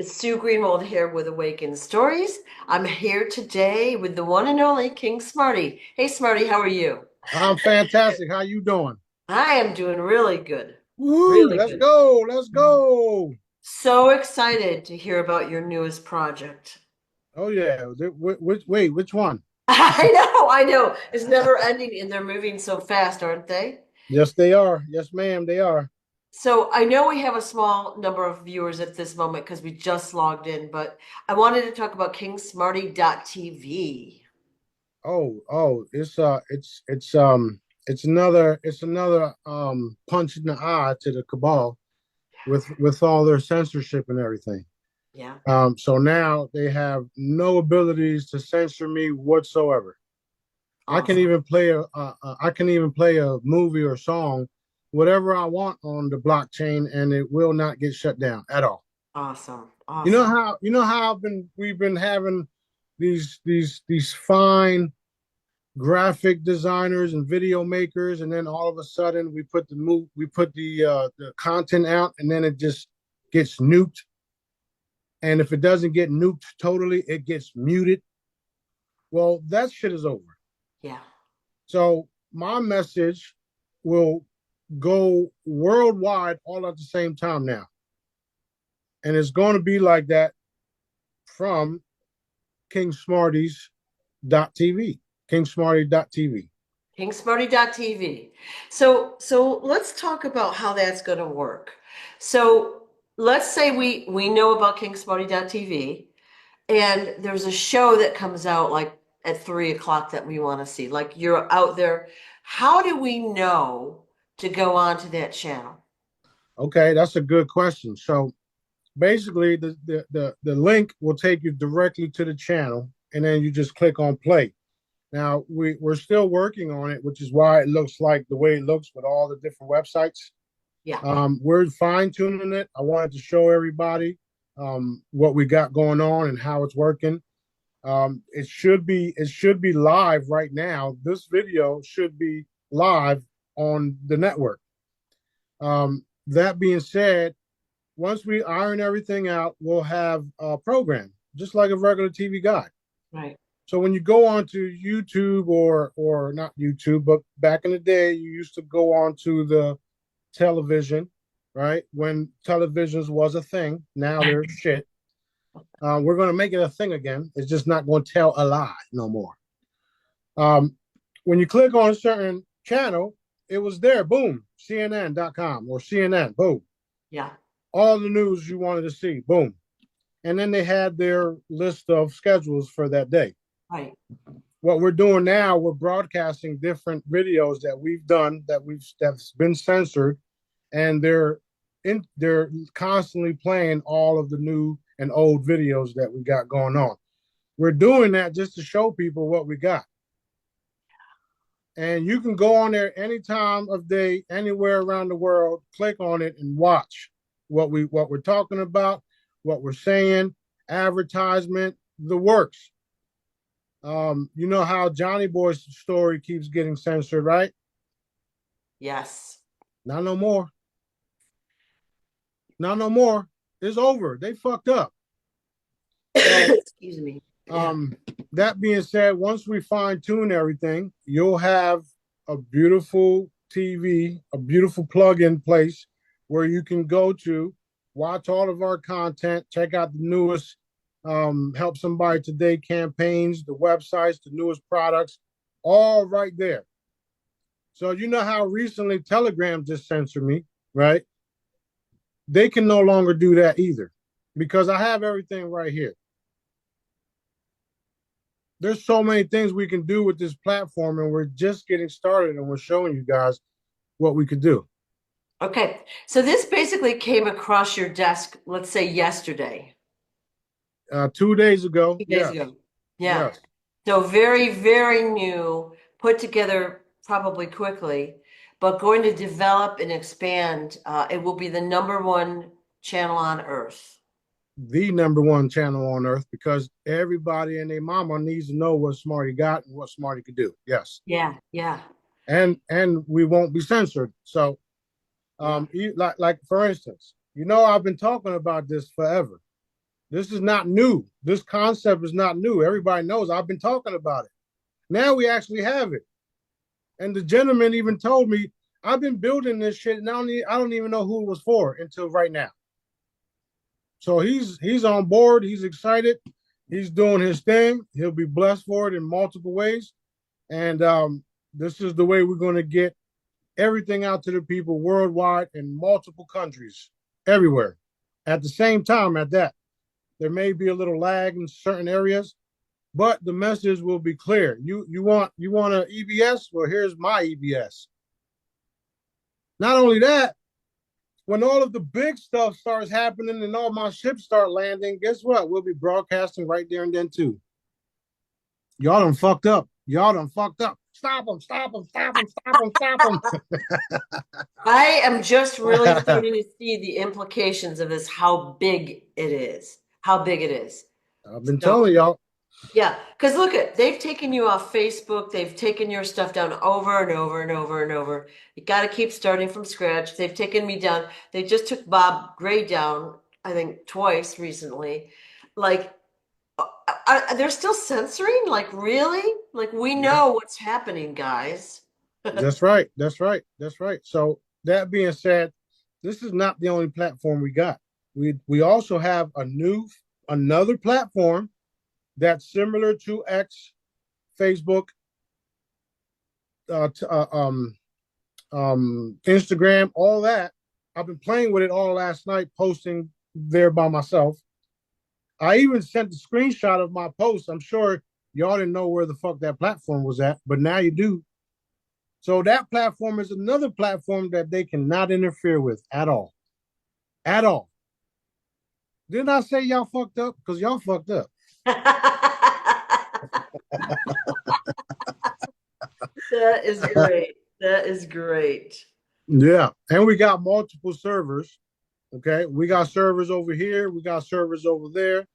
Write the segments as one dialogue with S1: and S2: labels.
S1: It's Sue Greenwald here with Awakened Stories. I'm here today with the one and only King Smarty. Hey, Smarty, how are you?
S2: I'm fantastic. How you doing?
S1: I am doing really good.
S2: Woo!
S1: Really
S2: Let's
S1: good.
S2: go. Let's go.
S1: So excited to hear about your newest project.
S2: Oh yeah. Wait, which one?
S1: I know. It's never ending and they're moving so fast, aren't they?
S2: Yes, they are. Yes, ma'am. They are.
S1: So I know we have a small number of viewers at this moment because we just logged in, but I wanted to talk about King Smarty TV.
S2: Oh. It's another punch in the eye to the cabal with all their censorship and everything.
S1: Yeah.
S2: So now they have no abilities to censor me whatsoever.
S1: Awesome.
S2: I can even play a movie or song, whatever I want on the blockchain, and it will not get shut down at all.
S1: Awesome.
S2: You know
S1: Awesome.
S2: how we've been having these fine graphic designers and video makers, and then all of a sudden we put the content out, and then it just gets nuked. And if it doesn't get nuked totally, it gets muted. Well, that shit is over.
S1: Yeah.
S2: So my message will go worldwide all at the same time now. And it's going to be like that from King Smarty's .tv, King Smarty TV.
S1: King Smarty TV. So let's talk about how that's going to work. So let's say we know about King Smarty TV, and there's a show that comes out like at 3 o'clock that we want to see. Like you're out there. How do we know to go on to that channel?
S2: Okay, that's a good question. So basically the link will take you directly to the channel, and then you just click on play. Now we're still working on it, which is why it looks like the way it looks with all the different websites.
S1: Yeah.
S2: We're fine tuning it. I wanted to show everybody what we got going on and how it's working. It should be live right now. This video should be live on the network. That being said, once we iron everything out, we'll have a program just like a regular TV guide.
S1: Right.
S2: So when you go onto YouTube or not YouTube, but back in the day, you used to go onto the television, right? When televisions was a thing. Now they're shit. We're going to make it a thing again. It's just not going to tell a lie no more. When you click on a certain channel, it was there. Boom, CNN.com or CNN. Boom,
S1: Yeah.
S2: all the news you wanted to see. Boom, and then they had their list of schedules for that day.
S1: Right.
S2: What we're doing now, we're broadcasting different videos that we've done that's been censored, and they're constantly playing all of the new and old videos that we got going on. We're doing that just to show people what we got. And you can go on there any time of day, anywhere around the world, click on it and watch what we're talking about, what we're saying, advertisement, the works. You know how Johnny Boy's story keeps getting censored, right?
S1: Yes.
S2: Not no more. Not no more. It's over. They fucked up. So,
S1: Excuse me. Yeah.
S2: um, that being said, once we fine tune everything, you'll have a beautiful TV, a beautiful plug-in place where you can go to watch all of our content, check out the newest Help Somebody Today campaigns, the websites, the newest products, all right there. So you know how recently Telegram just censored me, right? They can no longer do that either because I have everything right here. There's so many things we can do with this platform, and we're just getting started, and we're showing you guys what we could do.
S1: Okay. So this basically came across your desk, let's say yesterday,
S2: 2 days ago,
S1: 2 days
S2: yes,
S1: ago. Yeah.
S2: yes.
S1: So very, very new, put together probably quickly, but going to develop and expand. It will be the #1 channel on Earth.
S2: The number one channel on earth because everybody and their mama needs to know what Smarty got and what Smarty could do. Yes,
S1: Yeah, yeah,
S2: and we won't be censored. So,
S1: yeah.
S2: like for instance, I've been talking about this forever. This is not new. This concept is not new. Everybody knows. I've been talking about it. Now we actually have it. And the gentleman even told me, I've been building this shit, and I don't even know who it was for until right now. So he's on board. He's excited. He's doing his thing. He'll be blessed for it in multiple ways. And this is the way we're going to get everything out to the people worldwide in multiple countries, everywhere, at the same time. At that, there may be a little lag in certain areas, but the message will be clear. You want an EBS? Well, here's my EBS. Not only that, when all of the big stuff starts happening and all my ships start landing, guess what? We'll be broadcasting right there and then too. Y'all done fucked up. Y'all done fucked up. Stop them, stop them, stop them, stop them, stop them.
S1: I am just really starting to see the implications of this, how big it is. How big it is.
S2: I've been
S1: So,
S2: telling y'all.
S1: yeah, because look at, they've taken you off Facebook. They've taken your stuff down over and over and over and over. You got to keep starting from scratch. They've taken me down. They just took Bob Gray down, I think, twice recently. Like, they're still censoring? Like, really? Like, we know what's happening, guys.
S2: That's right. That's right. That's right. So that being said, this is not the only platform we got. We also have another platform that's similar to X, Facebook, Instagram, all that. I've been playing with it all last night, posting there by myself. I even sent a screenshot of my post. I'm sure y'all didn't know where the fuck that platform was at, but now you do. So that platform is another platform that they cannot interfere with at all. At all. Didn't I say y'all fucked up? Because y'all fucked up.
S1: That is great. That is great.
S2: Yeah. And we got multiple servers. Okay. We got servers over here. We got servers over there.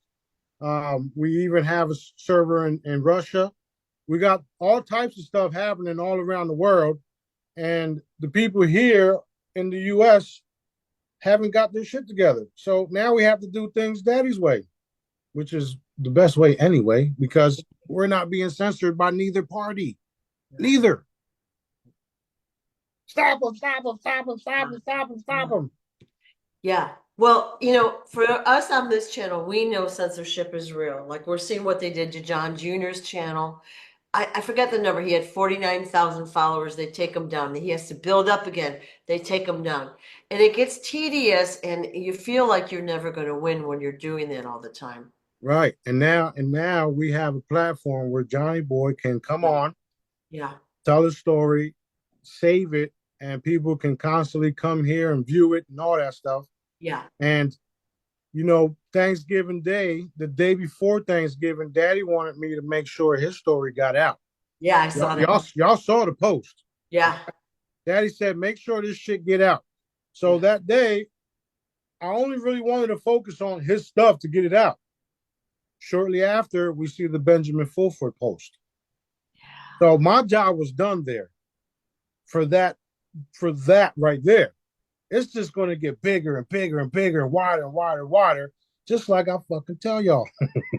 S2: We even have a server in Russia. We got all types of stuff happening all around the world. And the people here in the US haven't got their shit together. So now we have to do things daddy's way, which is the best way anyway, because we're not being censored by neither party. Neither. Stop them, stop them, stop them, stop them, stop them, stop them.
S1: Yeah. Well, you know, for us on this channel, we know censorship is real. Like, we're seeing what they did to John Jr.'s channel. I forget the number. He had 49,000 followers. They take him down. He has to build up again. They take him down. And it gets tedious, and you feel like you're never going to win when you're doing that all the time.
S2: Right. And now we have a platform where Johnny Boy can come on,
S1: Yeah.
S2: tell his story, save it, and people can constantly come here and view it and all that stuff.
S1: Yeah.
S2: And Thanksgiving Day, the day before Thanksgiving, Daddy wanted me to make sure his story got out.
S1: Yeah, I saw that.
S2: Y'all saw the post.
S1: Yeah.
S2: Daddy said, make sure this shit get out. So that day, I only really wanted to focus on his stuff to get it out. Shortly after, we see the Benjamin Fulford post. So my job was done there. For that right there. It's just going to get bigger and bigger and bigger and wider and wider and wider, just like I fucking tell y'all.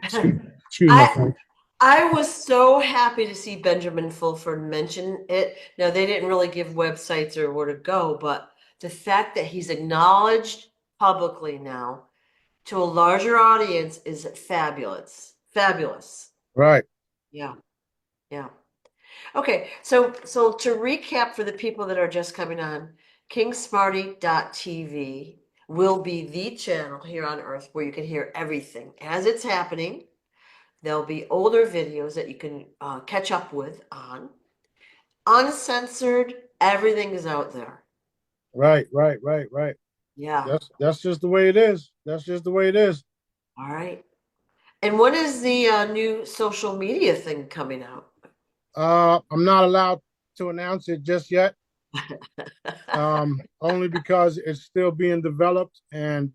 S2: Excuse my French.
S1: I was so happy to see Benjamin Fulford mention it. Now, they didn't really give websites or where to go, but the fact that he's acknowledged publicly now to a larger audience is fabulous. Fabulous.
S2: Right.
S1: Yeah. Yeah. Okay, so to recap for the people that are just coming on, King Smarty TV will be the channel here on Earth where you can hear everything as it's happening. There'll be older videos that you can catch up with on. Uncensored, everything is out there.
S2: Right.
S1: Yeah.
S2: That's just the way it is. That's just the way it is.
S1: All right. And what is the new social media thing coming out?
S2: I'm not allowed to announce it just yet. Only because it's still being developed, and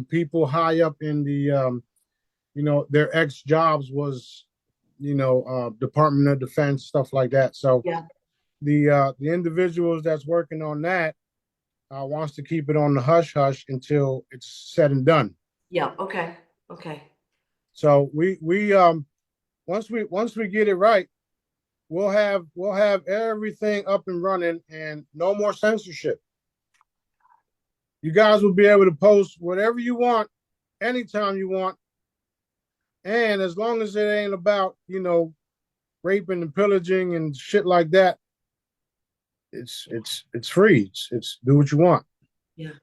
S2: people high up in the their ex jobs was Department of Defense, stuff like that. So the individuals that's working on that wants to keep it on the hush hush until it's said and done.
S1: Yeah. Okay. Okay.
S2: So once we get it right, we'll have everything up and running and no more censorship. You guys will be able to post whatever you want anytime you want. And as long as it ain't about, raping and pillaging and shit like that, it's free. It's do what you want.
S1: Yeah.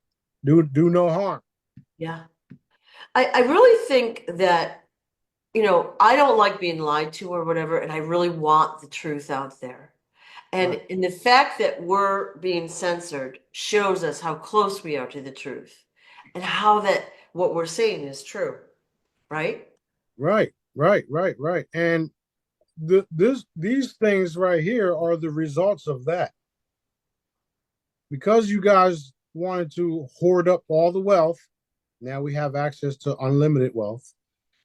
S2: Do no harm.
S1: Yeah. I really think that, I don't like being lied to or whatever, and I really want the truth out there. And
S2: Right.
S1: in the fact that we're being censored shows us how close we are to the truth and how that what we're saying is true, right?
S2: Right. And these things right here are the results of that. Because you guys wanted to hoard up all the wealth, now we have access to unlimited wealth.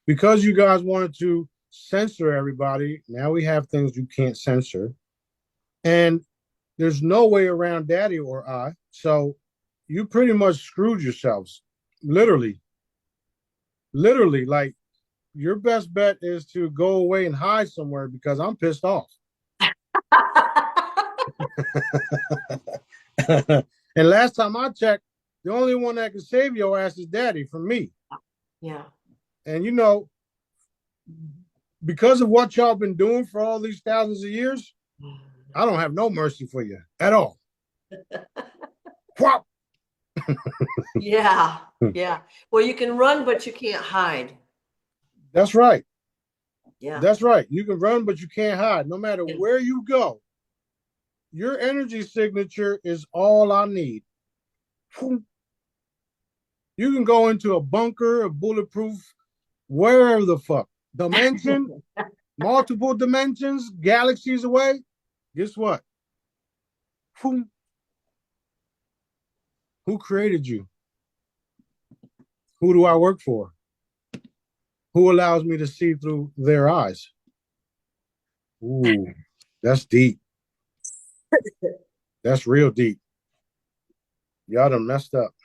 S2: Because you guys wanted to censor everybody, now we have things you can't censor. And there's no way around Daddy or I. So you pretty much screwed yourselves. Literally. Literally. Like your best bet is to go away and hide somewhere because I'm pissed off. And last time I checked, the only one that can save your ass is Daddy from me.
S1: Yeah.
S2: And because of what y'all been doing for all these thousands of years, I don't have no mercy for you at all. Whop!
S1: Yeah. Yeah. Well, you can run, but you can't hide.
S2: That's right.
S1: Yeah.
S2: That's right. You can run, but you can't hide. No matter
S1: Yeah.
S2: where you go, your energy signature is all I need. You can go into a bunker, a bulletproof, wherever the fuck. Dimension, multiple dimensions, galaxies away. Guess what? Who created you? Who do I work for? Who allows me to see through their eyes? Ooh, that's deep. That's real deep. Y'all done messed up.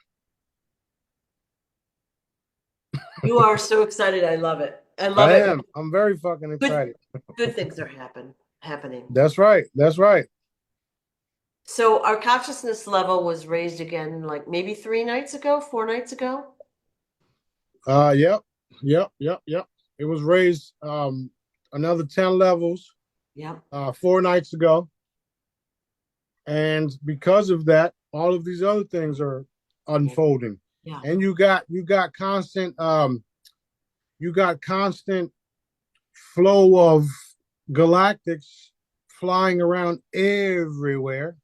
S1: You are so excited. I love it. I love
S2: I
S1: it.
S2: am. I'm very fucking
S1: Good,
S2: excited.
S1: good things are happening.
S2: That's right. That's right.
S1: So our consciousness level was raised again, like maybe 3 nights ago, 4 nights ago.
S2: Yep. Yep. It was raised another 10 levels
S1: Yep.
S2: 4 nights ago. And because of that, all of these other things are unfolding.
S1: Yeah.
S2: And you got constant flow of galactics flying around everywhere,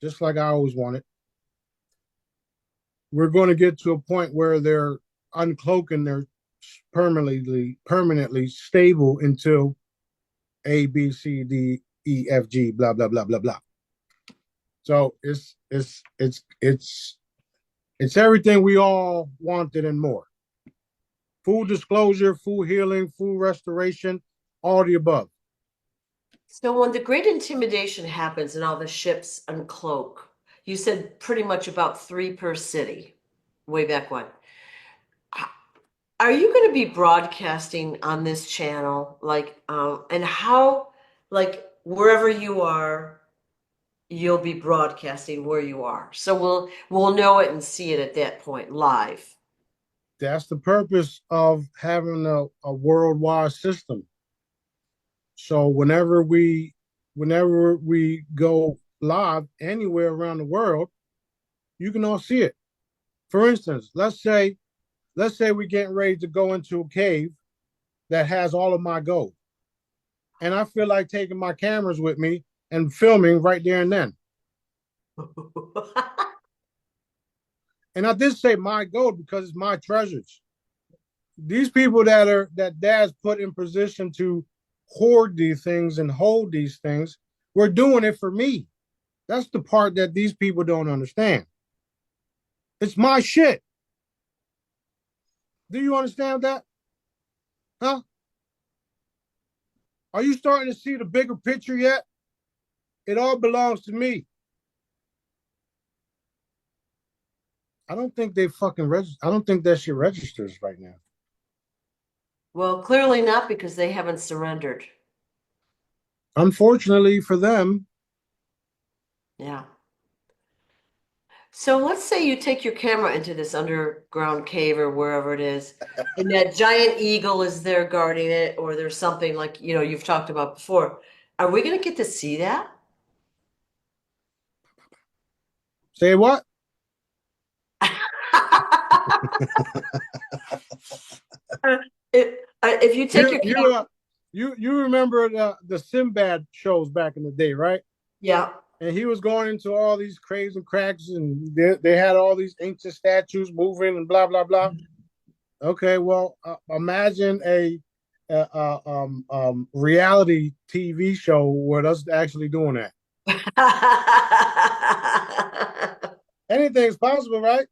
S2: just like I always wanted. We're going to get to a point where they're uncloaking, they're permanently stable until A, B, C, D, E, F, G, blah, blah, blah, blah, blah. So it's everything we all wanted and more. Full disclosure, full healing, full restoration, all the above.
S1: So when the great intimidation happens and all the ships uncloak, you said pretty much about three per city, way back when. Are you going to be broadcasting on this channel, and how, like, wherever you are, you'll be broadcasting where you are, so we'll know it and see it at that point live.
S2: That's the purpose of having a worldwide system. So whenever we go live anywhere around the world, you can all see it. For instance, let's say we're getting ready to go into a cave that has all of my gold. And I feel like taking my cameras with me and filming right there and then. And I did say my gold because it's my treasures. These people that Dad's put in position to hoard these things and hold these things, we're doing it for me. That's the part that these people don't understand. It's my shit. Do you understand that? Huh? Are you starting to see the bigger picture yet? It all belongs to me. I don't think they fucking register. I don't think that shit registers right now.
S1: Well, clearly not because they haven't surrendered.
S2: Unfortunately for them,
S1: Yeah. So let's say you take your camera into this underground cave or wherever it is, and that giant eagle is there guarding it, or there's something like, you've talked about before. Are we going to get to see that?
S2: say what?
S1: If you take
S2: You
S1: your
S2: you
S1: camera,
S2: uh, you remember the Sinbad shows back in the day, right?
S1: yeah.
S2: And he was going into all these craves and cracks, and they had all these ancient statues moving and blah blah blah. Okay, well, imagine a reality TV show with us actually doing that. Anything's possible, right?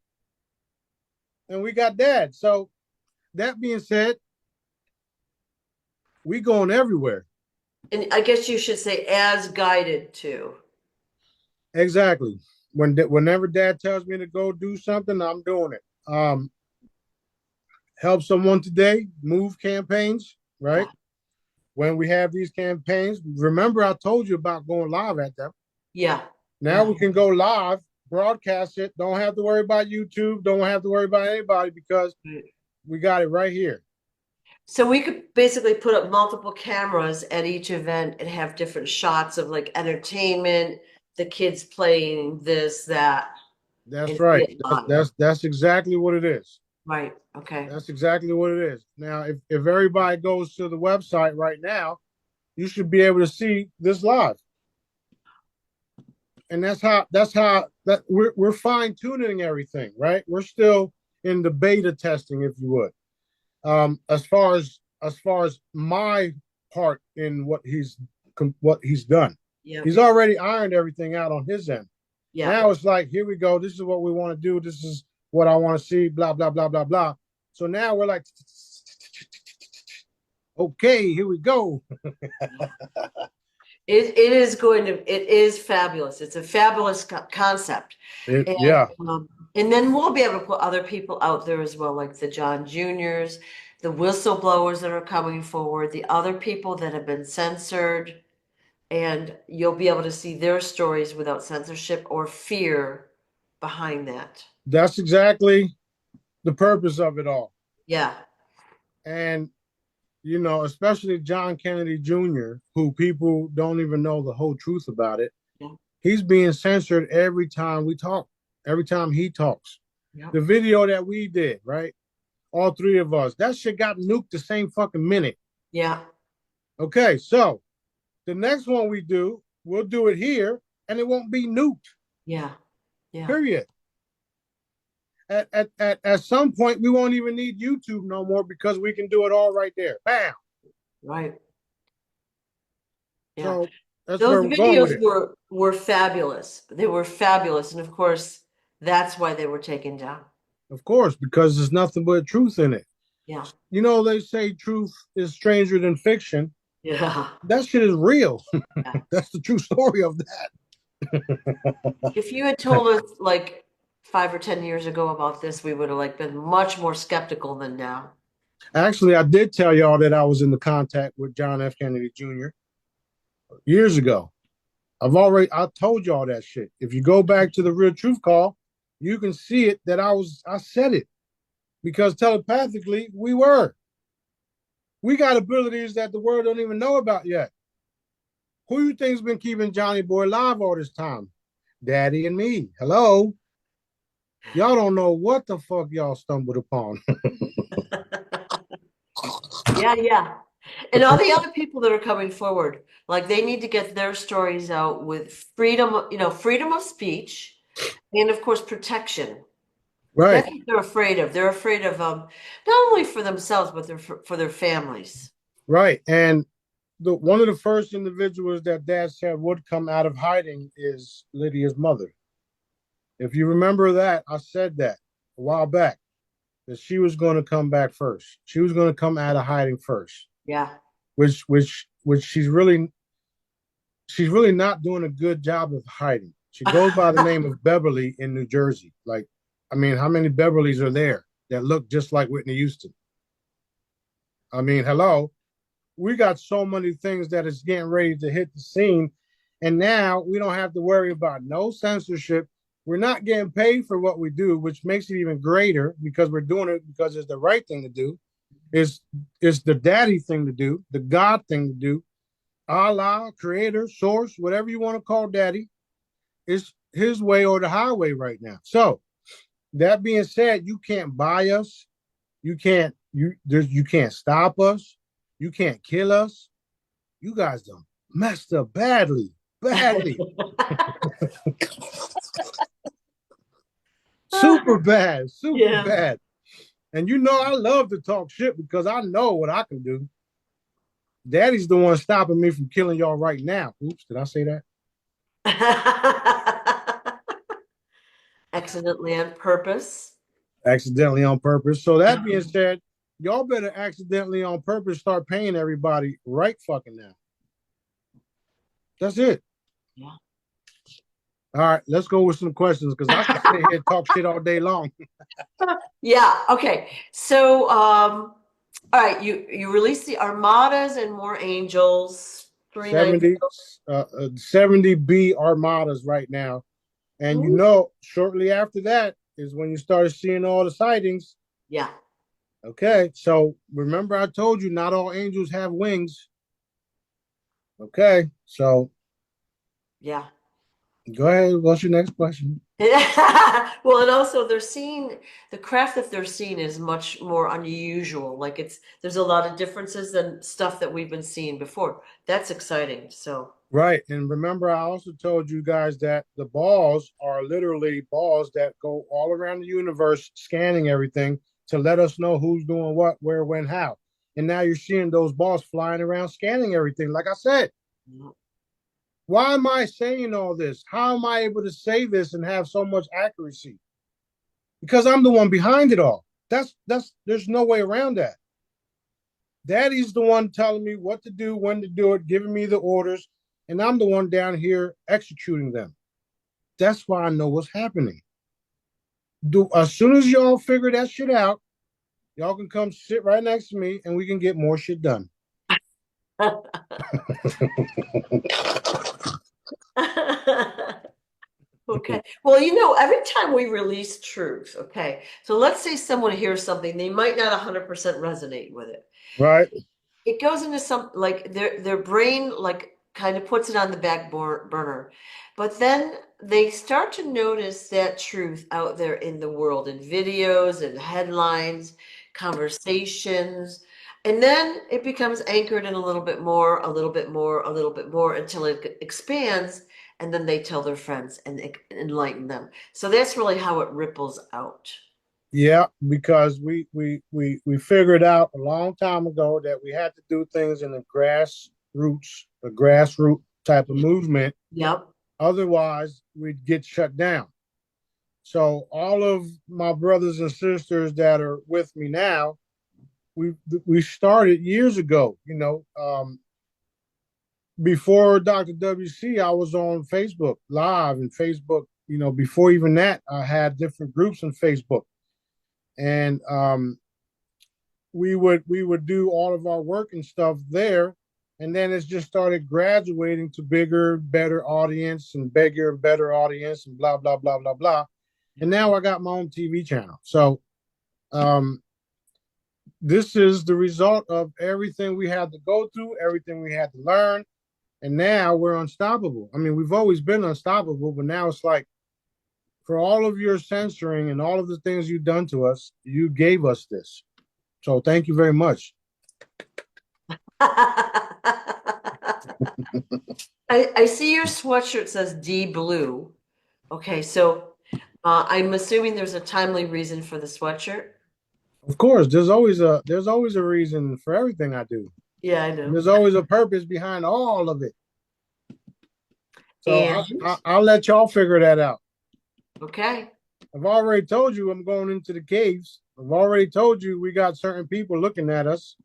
S2: And we got that. So that being said, we going everywhere.
S1: And I guess you should say as guided to.
S2: Exactly. Whenever Dad tells me to go do something, I'm doing it. Help someone today, move campaigns, right?
S1: Yeah.
S2: When we have these campaigns, remember I told you about going live at them.
S1: Yeah.
S2: Now
S1: Yeah.
S2: we can go live, broadcast it. Don't have to worry about YouTube. Don't have to worry about anybody because we got it right here.
S1: So we could basically put up multiple cameras at each event and have different shots of like entertainment, the kids playing this, that,
S2: That's
S1: and see
S2: right.
S1: it
S2: That's
S1: live.
S2: that's that's exactly what it is.
S1: Right. Okay.
S2: That's exactly what it is. Now, if everybody goes to the website right now, you should be able to see this live. And that's how that we're fine tuning everything, right? We're still in the beta testing, if you would. As far as my part in what he's done,
S1: Yeah.
S2: he's already ironed everything out on his end.
S1: Yeah.
S2: Now it's like, here we go. This is what we want to do. This is what I want to see. Blah blah blah blah blah. So now we're like, okay, here we go.
S1: It is fabulous. It's a fabulous concept. And
S2: Yeah,
S1: and then we'll be able to put other people out there as well, like the John Juniors, the whistleblowers that are coming forward, the other people that have been censored, and you'll be able to see their stories without censorship or fear behind that.
S2: that's exactly the purpose of it all.
S1: Yeah.
S2: And especially John Kennedy Jr., who people don't even know the whole truth about it.
S1: Yeah.
S2: He's being censored every time we talk, every time he talks.
S1: Yeah.
S2: The video that we did, right? All three of us, that shit got nuked the same fucking minute.
S1: Yeah.
S2: Okay, so the next one we do, we'll do it here and it won't be nuked.
S1: Yeah. Yeah.
S2: Period. At some point, we won't even need YouTube no more because we can do it all right there. Bam.
S1: Right. Yeah.
S2: So that's
S1: Those
S2: where we're going with
S1: videos
S2: it.
S1: were fabulous. They were fabulous. And of course, that's why they were taken down.
S2: Of course, because there's nothing but truth in it.
S1: Yeah.
S2: They say truth is stranger than fiction.
S1: Yeah.
S2: That shit is real.
S1: Yeah.
S2: That's the true story of that.
S1: If you had told us like 5 or 10 years ago about this, we would have like been much more skeptical than now.
S2: Actually, I did tell y'all that I was in the contact with John F. Kennedy Jr. years ago. I told y'all that shit. If you go back to the Real Truth Call, you can see it that I said it because telepathically we were. We got abilities that the world don't even know about yet. Who you think's been keeping Johnny Boy alive all this time? Daddy and me. Hello. Y'all don't know what the fuck y'all stumbled upon.
S1: Yeah, yeah. And all the other people that are coming forward, like they need to get their stories out with freedom, freedom of speech, and of course protection.
S2: Right.
S1: That's what they're afraid of. They're afraid of not only for themselves, but for their families.
S2: Right. And one of the first individuals that Dad said would come out of hiding is Lydia's mother. If you remember that, I said that a while back, that she was going to come back first. She was going to come out of hiding first.
S1: Yeah.
S2: Which she's really not doing a good job of hiding. She goes by the name of Beverly in New Jersey. How many Beverlys are there that look just like Whitney Houston? I mean, hello, we got so many things that is getting ready to hit the scene, and now we don't have to worry about no censorship. We're not getting paid for what we do, which makes it even greater because we're doing it because it's the right thing to do. It's the daddy thing to do, the God thing to do. Allah, creator, source, whatever you want to call daddy, is his way or the highway right now. So that being said, you can't buy us. You can't stop us. You can't kill us. You guys done messed up badly, badly, super bad, super
S1: Yeah.
S2: bad. And you know I love to talk shit because I know what I can do. Daddy's the one stopping me from killing y'all right now. Oops, did I say that?
S1: Accidentally on purpose.
S2: Accidentally on purpose. So that being said, y'all better accidentally on purpose start paying everybody right fucking now. That's it.
S1: Yeah.
S2: All right, let's go with some questions because I can sit here and talk shit all day long.
S1: Yeah. Okay. So, all right, you released the Armadas and More Angels 390.
S2: 70, 70B armadas right now. And you
S1: Ooh.
S2: know, shortly after that is when you started seeing all the sightings.
S1: Yeah.
S2: Okay, so remember I told you not all angels have wings. Okay, so
S1: Yeah.
S2: go ahead. What's your next question?
S1: Well, and also they're seeing the craft that they're seeing is much more unusual. Like there's a lot of differences than stuff that we've been seeing before. That's exciting. So,
S2: Right. And remember, I also told you guys that the balls are literally balls that go all around the universe, scanning everything to let us know who's doing what, where, when, how. And now you're seeing those balls flying around, scanning everything. Like I said, why am I saying all this? How am I able to say this and have so much accuracy? Because I'm the one behind it all. There's no way around that. Daddy's the one telling me what to do, when to do it, giving me the orders, and I'm the one down here executing them. That's why I know what's happening. As soon as y'all figure that shit out, y'all can come sit right next to me and we can get more shit done.
S1: okay. Well, every time we release truth, okay. So let's say someone hears something, they might not 100% resonate with it.
S2: Right?
S1: It goes into some like their brain like kind of puts it on the back burner, but then they start to notice that truth out there in the world in videos and headlines, conversations, and then it becomes anchored in a little bit more, a little bit more, a little bit more until it expands, and then they tell their friends and enlighten them. So that's really how it ripples out.
S2: Yeah, because we figured out a long time ago that we had to do things in a grassroots type of movement.
S1: Yep.
S2: Otherwise, we'd get shut down. So all of my brothers and sisters that are with me now, we started years ago. Before Dr. WC, I was on Facebook Live and Facebook. Before even that, I had different groups on Facebook, and we would do all of our work and stuff there, and then it's just started graduating to bigger, better audience and bigger and better audience and blah blah blah blah blah. And now I got my own TV channel. So um, this is the result of everything we had to go through, everything we had to learn, and now we're unstoppable. I mean, we've always been unstoppable, but now it's like for all of your censoring and all of the things you've done to us, you gave us this. So thank you very much.
S1: I see your sweatshirt says D blue. Okay, so I'm assuming there's a timely reason for the sweatshirt.
S2: Of course, there's always a reason for everything I do.
S1: Yeah, I
S2: And
S1: know.
S2: there's always a purpose behind all of it. So
S1: And
S2: I'll let y'all figure that out.
S1: okay.
S2: I've already told you I'm going into the caves. I've already told you we got certain people looking at us.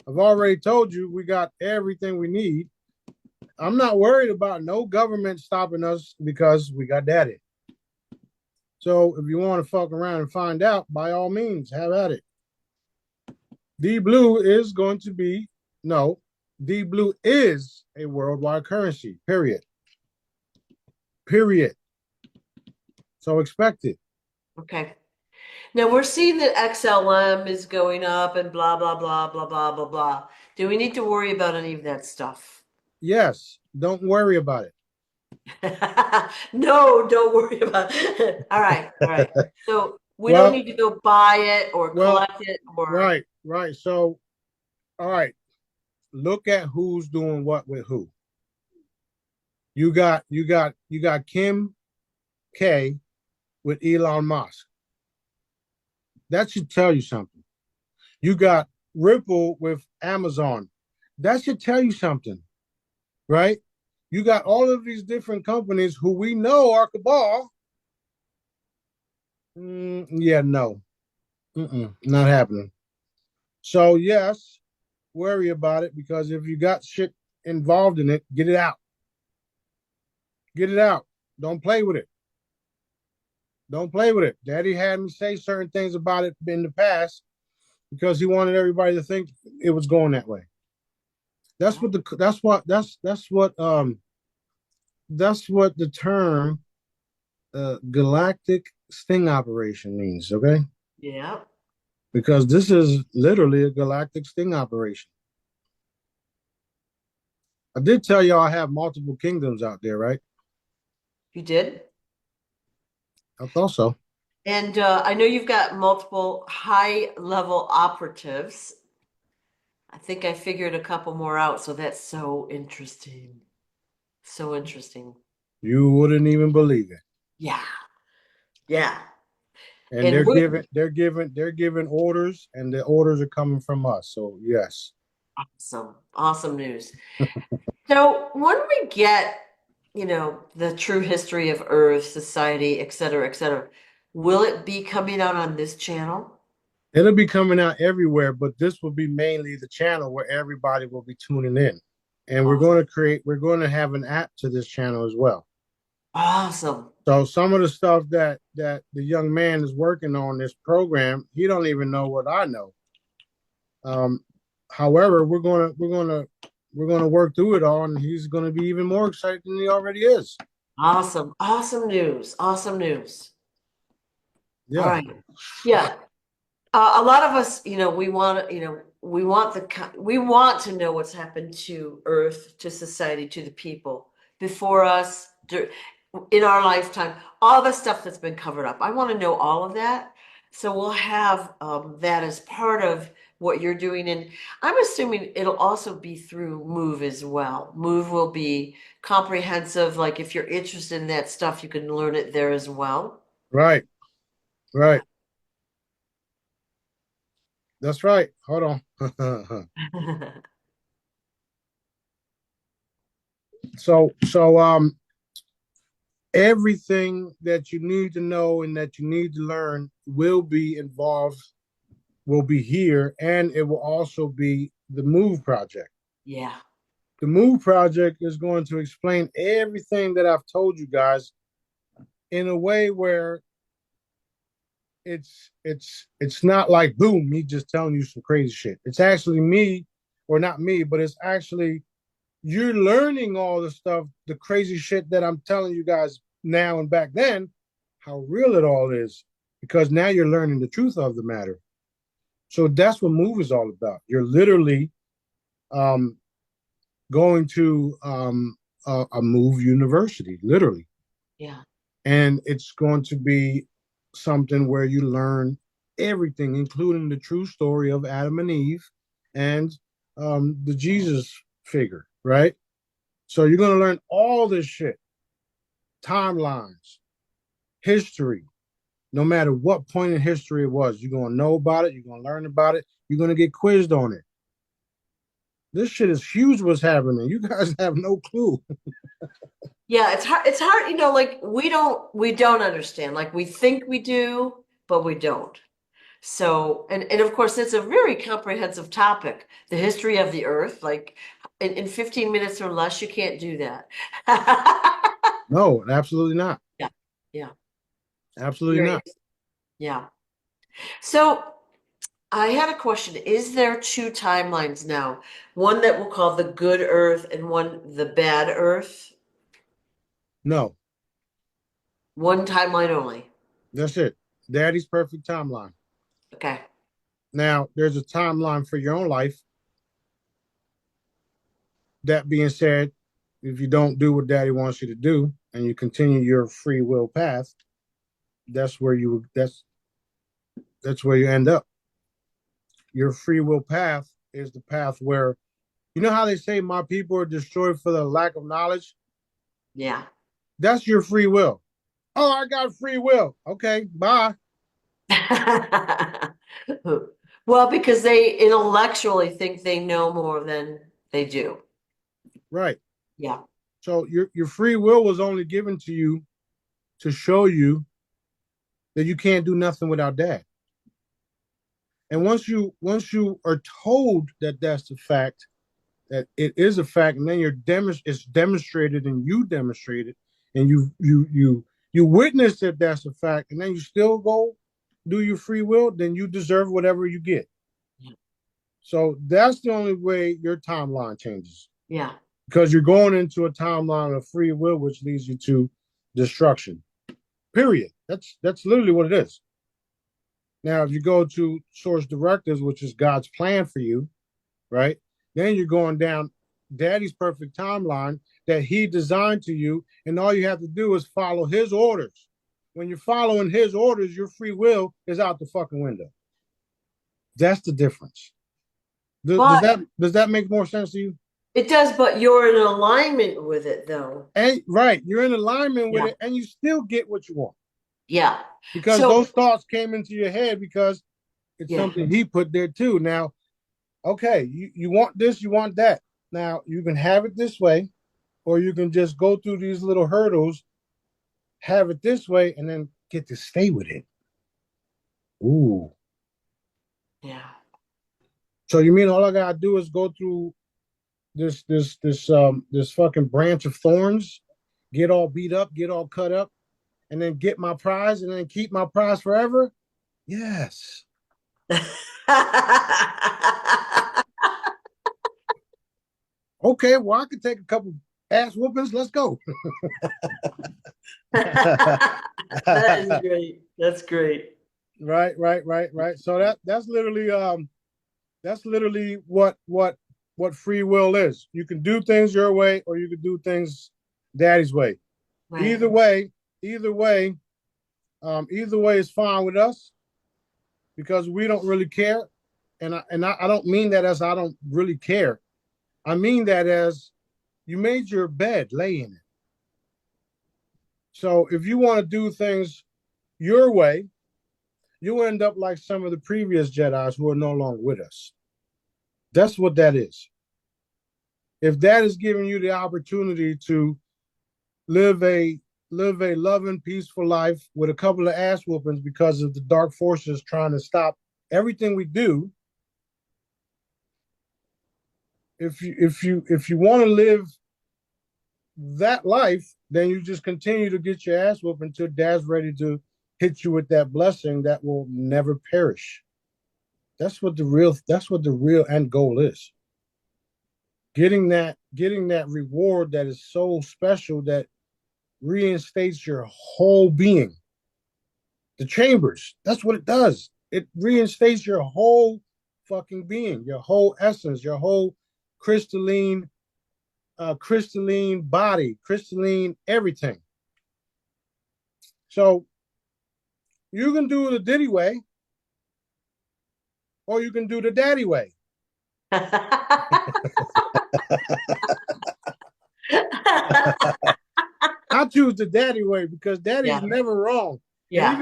S2: I've already told you we got everything we need. I'm not worried about no government stopping us because we got daddy. So if you want to fuck around and find out, by all means, have at it. D Blue is going to be, no, D Blue is a worldwide currency, period. Period. So expect it.
S1: Okay. Now we're seeing that XLM is going up and blah, blah, blah, blah, blah, blah, blah. Do we need to worry about any of that stuff?
S2: Yes, don't worry about it.
S1: No, don't worry about it. All right, all right. So we don't
S2: Well,
S1: need to go buy it or
S2: well,
S1: collect it or
S2: right, right. So, all right, look at who's doing what with who. You got Kim K with Elon Musk. That should tell you something. You got Ripple with Amazon. That should tell you something, right? You got all of these different companies who we know are cabal. Yeah, no, not happening. So yes, worry about it because if you got shit involved in it, get it out. Get it out. Don't play with it. Don't play with it. Daddy had me say certain things about it in the past because he wanted everybody to think it was going that way. That's what the term galactic sting operation means, okay?
S1: yeah,
S2: Because this is literally a galactic sting operation. I did tell y'all I have multiple kingdoms out there, right?
S1: you did.
S2: I thought so.
S1: And I know you've got multiple high level operatives. I think I figured a couple more out, so that's so interesting. So interesting.
S2: You wouldn't even believe it.
S1: Yeah, yeah.
S2: And
S1: And we're
S2: they're giving orders, and the orders are coming from us. So yes.
S1: awesome. Awesome news. So when we get, the true history of Earth, society, et cetera, will it be coming out on this channel?
S2: It'll be coming out everywhere, but this will be mainly the channel where everybody will be tuning in. And
S1: Awesome.
S2: we're going to have an app to this channel as well.
S1: Awesome.
S2: So some of the stuff that the young man is working on this program, he don't even know what I know. Um, however, we're gonna work through it all, and he's gonna be even more excited than he already is.
S1: Awesome. Awesome news. Awesome news. All
S2: Yeah,
S1: right. Yeah. A lot of us, we want to know what's happened to Earth, to society, to the people before us, in our lifetime. All the stuff that's been covered up. I want to know all of that. So we'll have that as part of what you're doing, and I'm assuming it'll also be through Move as well. Move will be comprehensive. Like if you're interested in that stuff, you can learn it there as well.
S2: right, right. That's right. Hold on. So everything that you need to know and that you need to learn will be involved, will be here, and it will also be the Move project.
S1: Yeah.
S2: The Move project is going to explain everything that I've told you guys in a way where it's not like boom, me just telling you some crazy shit. It's actually me, or not me, but it's actually you're learning all the stuff, the crazy shit that I'm telling you guys now and back then, how real it all is, because now you're learning the truth of the matter. So that's what Move is all about. You're literally um, going to a Move university, literally,
S1: Yeah.
S2: and it's going to be something where you learn everything, including the true story of Adam and Eve and the Jesus figure, right? So you're going to learn all this shit, timelines, history, no matter what point in history it was. You're going to know about it. You're going to learn about it. You're going to get quizzed on it. This shit is huge what's happening. You guys have no clue.
S1: Yeah, it's hard, like we don't understand. Like we think we do, but we don't. So, and of course it's a very comprehensive topic, the history of the earth. Like in 15 minutes or less, you can't do that.
S2: No, absolutely not.
S1: Yeah, yeah.
S2: Absolutely
S1: Very,
S2: not.
S1: yeah. So I had a question. Is there two timelines now? One that we'll call the good Earth and one the bad Earth?
S2: No,
S1: One timeline only.
S2: that's it. Daddy's perfect timeline.
S1: Okay.
S2: Now, there's a timeline for your own life. That being said, if you don't do what daddy wants you to do and you continue your free will path, that's where you end up. Your free will path is the path where you know how they say my people are destroyed for the lack of knowledge?
S1: Yeah.
S2: That's your free will. Oh, I got free will. Okay, bye.
S1: Well, because they intellectually think they know more than they do.
S2: Right.
S1: Yeah.
S2: So your free will was only given to you to show you that you can't do nothing without dad. And once you are told that that's the fact, that it is a fact, and then it's demonstrated, and you demonstrate it, and you witness that that's a fact, and then you still go do your free will, then you deserve whatever you get. So that's the only way your timeline changes,
S1: Yeah.
S2: because you're going into a timeline of free will, which leads you to destruction. Period. That's literally what it is. Now, if you go to source directives, which is God's plan for you, right? Then you're going down daddy's perfect timeline that he designed to you. And all you have to do is follow his orders. When you're following his orders, your free will is out the fucking window. That's the difference. Does
S1: But
S2: that make more sense to you?
S1: it does, but you're in alignment with it though.
S2: And right, you're in alignment with
S1: Yeah.
S2: it, and you still get what you want
S1: Yeah.
S2: because
S1: So,
S2: those thoughts came into your head because it's
S1: yeah.
S2: something he put there too. Now, okay, you want this, you want that. Now you can have it this way, or you can just go through these little hurdles, have it this way, and then get to stay with it. Ooh.
S1: Yeah.
S2: So you mean all I gotta do is go through this fucking branch of thorns, get all beat up, get all cut up, and then get my prize and then keep my prize forever? Yes. Okay, well, I could take a couple ass whoopings. Let's go.
S1: That is great. That's great.
S2: Right. So that's literally what free will is. You can do things your way or you can do things daddy's way.
S1: Right.
S2: Either way, either way, either way is fine with us because we don't really care. And I don't mean that as I don't really care. I mean that as you made your bed, lay in it. So if you want to do things your way, you'll end up like some of the previous Jedis who are no longer with us. That's what that is. If that is giving you the opportunity to live a loving, peaceful life with a couple of ass whoopings because of the dark forces trying to stop everything we do, if you want to live that life, then you just continue to get your ass whooped until dad's ready to hit you with that blessing that will never perish. That's what the real end goal is. Getting that reward that is so special that reinstates your whole being. The chambers, that's what it does. It reinstates your whole fucking being, your whole essence, your whole crystalline crystalline body, crystalline everything. So you can do the Diddy way, or you can do the daddy way. I choose the daddy way because daddy's
S1: Yeah.
S2: never wrong. And
S1: Yeah.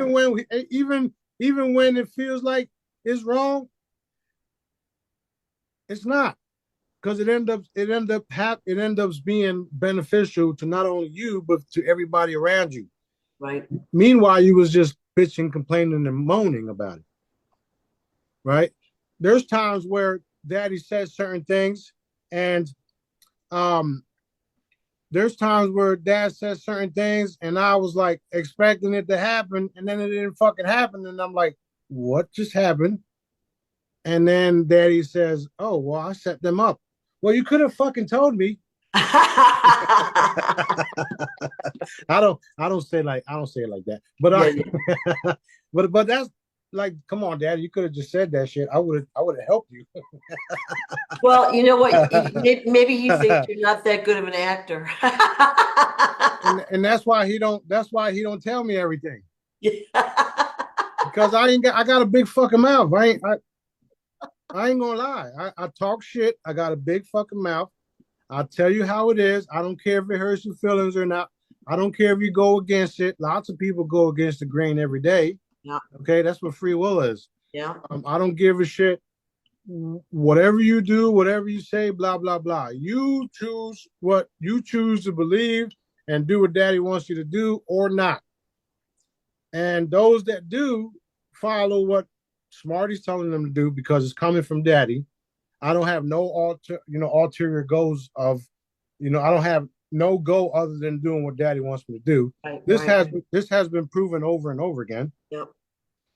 S2: even when it feels like it's wrong, it's not. Because it ends up being beneficial to not only you but to everybody around you.
S1: Right.
S2: Meanwhile, you was just bitching, complaining, and moaning about it. Right? There's times where daddy says certain things, and um there's times where dad says certain things, and I was like expecting it to happen, and then it didn't fucking happen, and I'm like, what just happened? And then daddy says, oh, well, I set them up. Well, you could have fucking told me. I don't say it like that. But
S1: Yeah, yeah.
S2: but that's like, come on, daddy, you could have just said that shit. I would have helped you.
S1: Well, you know what? Maybe he thinks you're not that good of an actor.
S2: And that's why he don't tell me everything.
S1: Yeah.
S2: Because I got a big fucking mouth. I ain't gonna lie. I talk shit. I got a big fucking mouth. I'll tell you how it is. I don't care if it hurts your feelings or not. I don't care if you go against it. Lots of people go against the grain every day.
S1: Yeah.
S2: Okay, that's what free will is.
S1: Yeah.
S2: I don't give a shit. Whatever you do, whatever you say, blah blah blah. You choose what you choose to believe and do what daddy wants you to do or not. And those that do follow what Smarty's telling them to do because it's coming from daddy. I don't have no ulterior goals of, I don't have no goal other than doing what daddy wants me to do.
S1: Right,
S2: This
S1: right.
S2: has been proven over and over again.
S1: Yep.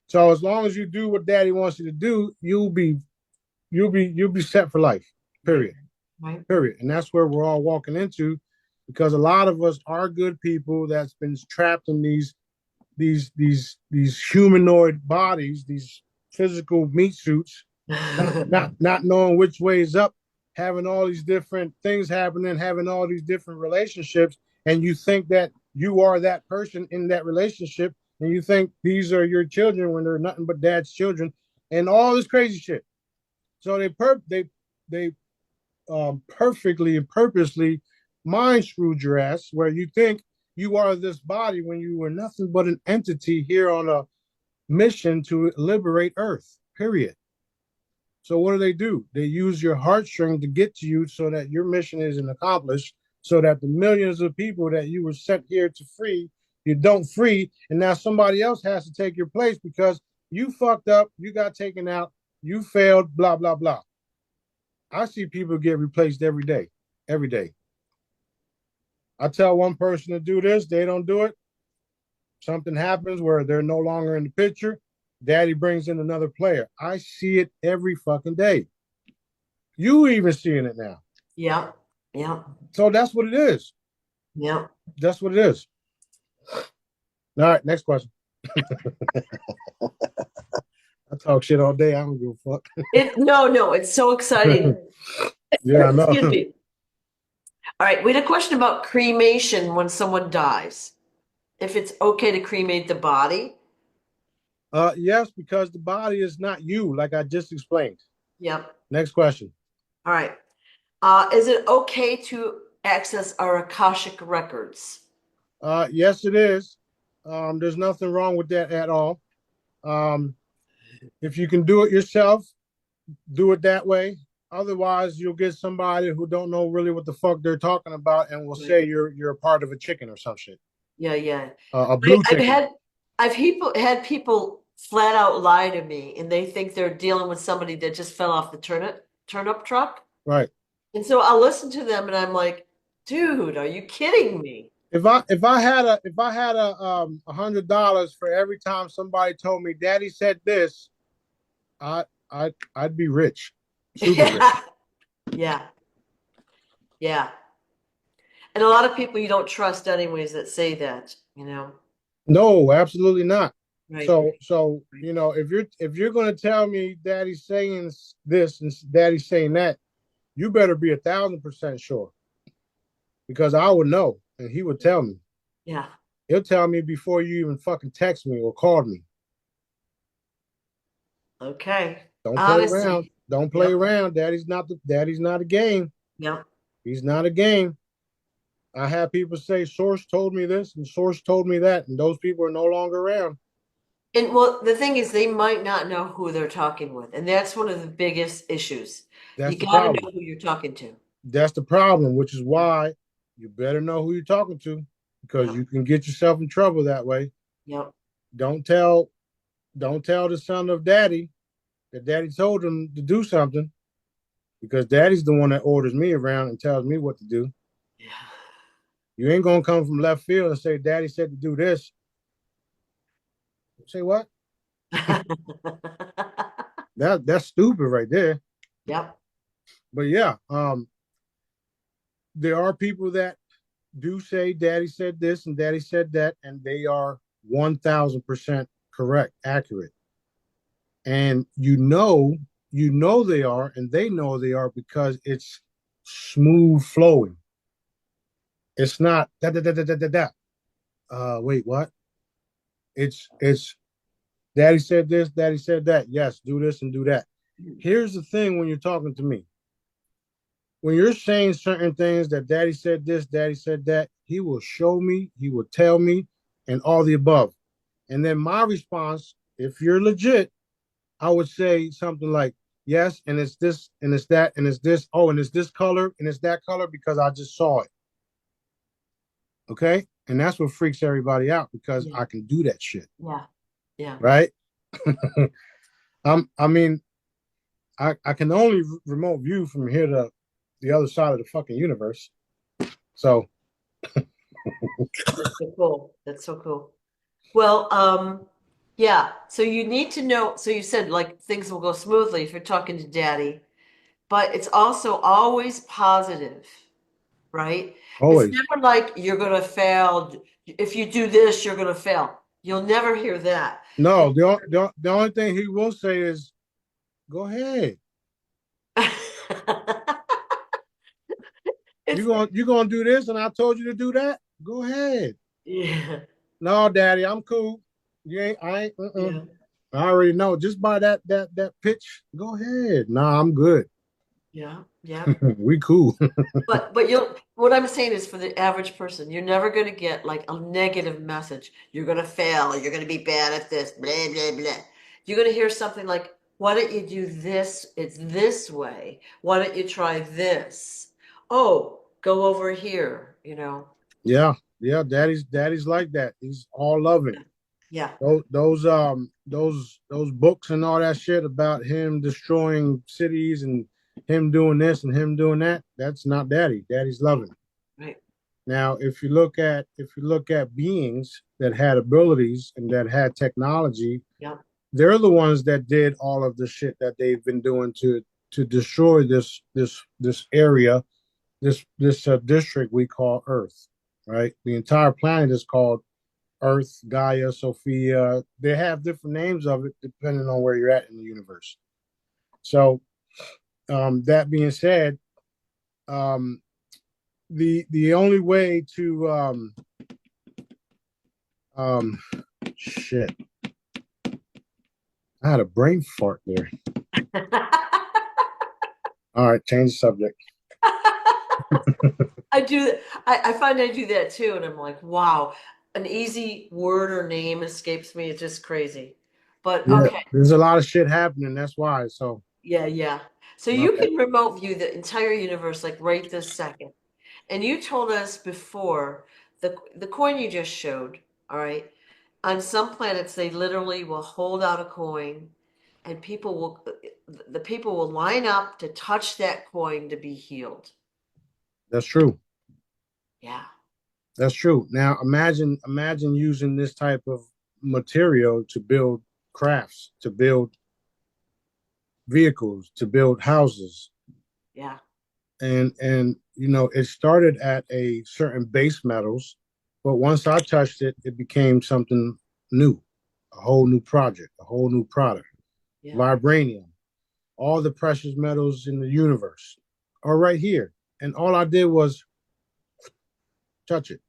S2: So as long as you do what daddy wants you to do, you'll be set for life. Period.
S1: Right.
S2: Period. And that's where we're all walking into, because a lot of us are good people that's been trapped in these humanoid bodies, these physical meat suits, not knowing which way is up, having all these different things happening, having all these different relationships, and you think that you are that person in that relationship, and you think these are your children when they're nothing but dad's children, and all this crazy shit. So they perfectly and purposely mind screwed your ass, where you think you are this body when you were nothing but an entity here on a mission to liberate Earth. Period. So what do? They use your heartstring to get to you so that your mission isn't accomplished, so that the millions of people that you were sent here to free, you don't free, and now somebody else has to take your place because you fucked up, you got taken out, you failed, blah, blah, blah. I see people get replaced every day. Every day. I tell one person to do this, they don't do it. Something happens where they're no longer in the picture. Daddy brings in another player. I see it every fucking day. You even seeing it now.
S1: Yeah. Yeah.
S2: So that's what it is.
S1: Yeah.
S2: That's what it is. All right, next question. I talk shit all day. I don't give a fuck.
S1: No, it's so exciting.
S2: Yeah, I know.
S1: Excuse me. All right, we had a question about cremation when someone dies. If it's okay to cremate the body.
S2: Yes, because the body is not you, like I just explained.
S1: Yep.
S2: Next question.
S1: All right. Is it okay to access our Akashic records?
S2: Yes, it is. There's nothing wrong with that at all. If you can do it yourself, do it that way. Otherwise, you'll get somebody who don't know really what the fuck they're talking about and will say you're a part of a chicken or some shit.
S1: Yeah, yeah.
S2: A blue chicken.
S1: I've had people flat out lie to me, and they think they're dealing with somebody that just fell off the turnip truck.
S2: Right.
S1: And so I'll listen to them, and I'm like, dude, are you kidding me?
S2: If I had $100 for every time somebody told me daddy said this, I'd be rich. Super rich.
S1: Yeah. Yeah. And a lot of people you don't trust anyways that say that,
S2: No, absolutely not.
S1: Right.
S2: So if you're gonna tell me daddy's saying this and daddy's saying that, you better be 1,000% sure. Because I would know and he would tell me.
S1: Yeah.
S2: He'll tell me before you even fucking text me or call me.
S1: Okay.
S2: Don't play around. Don't play around. Daddy's not a game.
S1: Yeah.
S2: He's not a game. I have people say source told me this and source told me that, and those people are no longer around.
S1: And well, the thing is, they might not know who they're talking with, and that's one of the biggest issues. You got to know who you're talking to.
S2: That's the problem, which is why you better know who you're talking to, because you can get yourself in trouble that way.
S1: Yep.
S2: Don't tell the son of daddy that daddy told him to do something, because daddy's the one that orders me around and tells me what to do.
S1: Yeah.
S2: You ain't gonna come from left field and say daddy said to do this. Say what? That's stupid right there.
S1: Yep.
S2: But yeah, there are people that do say daddy said this and daddy said that, and they are 1000% correct, accurate. And you know they are, and they know they are because it's smooth flowing. It's not da da da da da da da. Wait, what? It's daddy said this, daddy said that. Yes, do this and do that. Here's the thing when you're talking to me. When you're saying certain things that daddy said this, daddy said that, he will show me, he will tell me, and all the above. And then my response, if you're legit, I would say something like, yes, and it's this, and it's that, and it's this. Oh, and it's this color, and it's that color because I just saw it. Okay. And that's what freaks everybody out because
S1: Yeah.
S2: I can do that shit.
S1: Yeah. Yeah.
S2: Right. I mean, I can only remote view from here to the other side of the fucking universe. So
S1: That's so cool. That's so cool. Well, yeah. So you need to know. So you said like things will go smoothly if you're talking to daddy, but it's also always positive, right? It's
S2: always.
S1: never like you're gonna fail. If you do this, you're gonna fail. You'll never hear that.
S2: No, the only thing he will say is, go ahead.
S1: It's
S2: You gonna do this, and I told you to do that. Go ahead.
S1: yeah,
S2: No, Daddy, I'm cool. You ain't. I ain't.
S1: yeah,
S2: I already know. Just by that pitch. Go ahead. Nah, I'm good.
S1: yeah, yeah.
S2: We cool.
S1: But you'll what I'm saying is for the average person, you're never going to get like a negative message. You're going to fail, or you're going to be bad at this, blah blah blah. You're going to hear something like, "Why don't you do this? It's this way. Why don't you try this? Oh, go over here."
S2: Yeah, yeah. Daddy's like that. He's all loving.
S1: Yeah,
S2: Those books and all that shit about him destroying cities and him doing this and him doing that. That's not Daddy. Daddy's loving.
S1: right.
S2: Now, if you look at beings that had abilities and that had technology,
S1: Yeah,
S2: they're the ones that did all of the shit that they've been doing to destroy this area, this district we call Earth, right? The entire planet is called Earth, Gaia, Sophia. They have different names of it depending on where you're at in the universe. So, that being said, um, the only way to um, shit, I had a brain fart there. All right, change the subject.
S1: I do. I find I do that too, and I'm like, wow, an easy word or name escapes me. It's just crazy. But
S2: Yeah,
S1: okay.
S2: there's a lot of shit happening. That's why. So,
S1: Yeah, yeah. So
S2: my
S1: you
S2: bad.
S1: can remote view the entire universe like right this second. And you told us before the coin you just showed, all right? On some planets they literally will hold out a coin and the people will line up to touch that coin to be healed.
S2: That's true.
S1: Yeah.
S2: That's true. Now, imagine using this type of material to build crafts, to build vehicles, to build houses,
S1: Yeah.
S2: and it started at a certain base metals, but once I touched it, it became something new, a whole new project, a whole new product.
S1: Yeah.
S2: Vibranium, all the precious metals in the universe are right here, and all I did was touch it.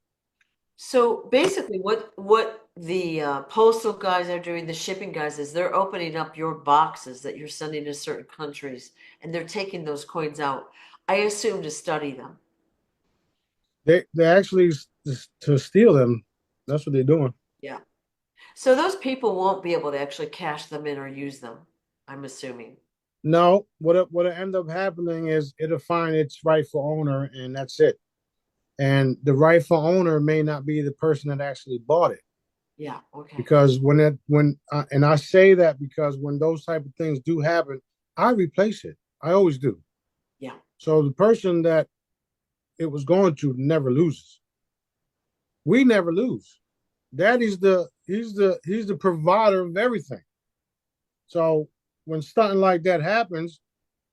S1: So basically, what the postal guys are doing, the shipping guys, is they're opening up your boxes that you're sending to certain countries, and they're taking those coins out. I assume to study them.
S2: They actually to steal them. That's what they're doing.
S1: Yeah. So those people won't be able to actually cash them in or use them, I'm assuming.
S2: No, what'll end up happening is it'll find its rightful owner, and that's it. And the rightful owner may not be the person that actually bought it,
S1: Yeah. Okay.
S2: because and I say that because when those type of things do happen, I replace it. I always do.
S1: Yeah.
S2: So the person that it was going to never loses. We never lose. Daddy's he's the provider of everything. So when something like that happens,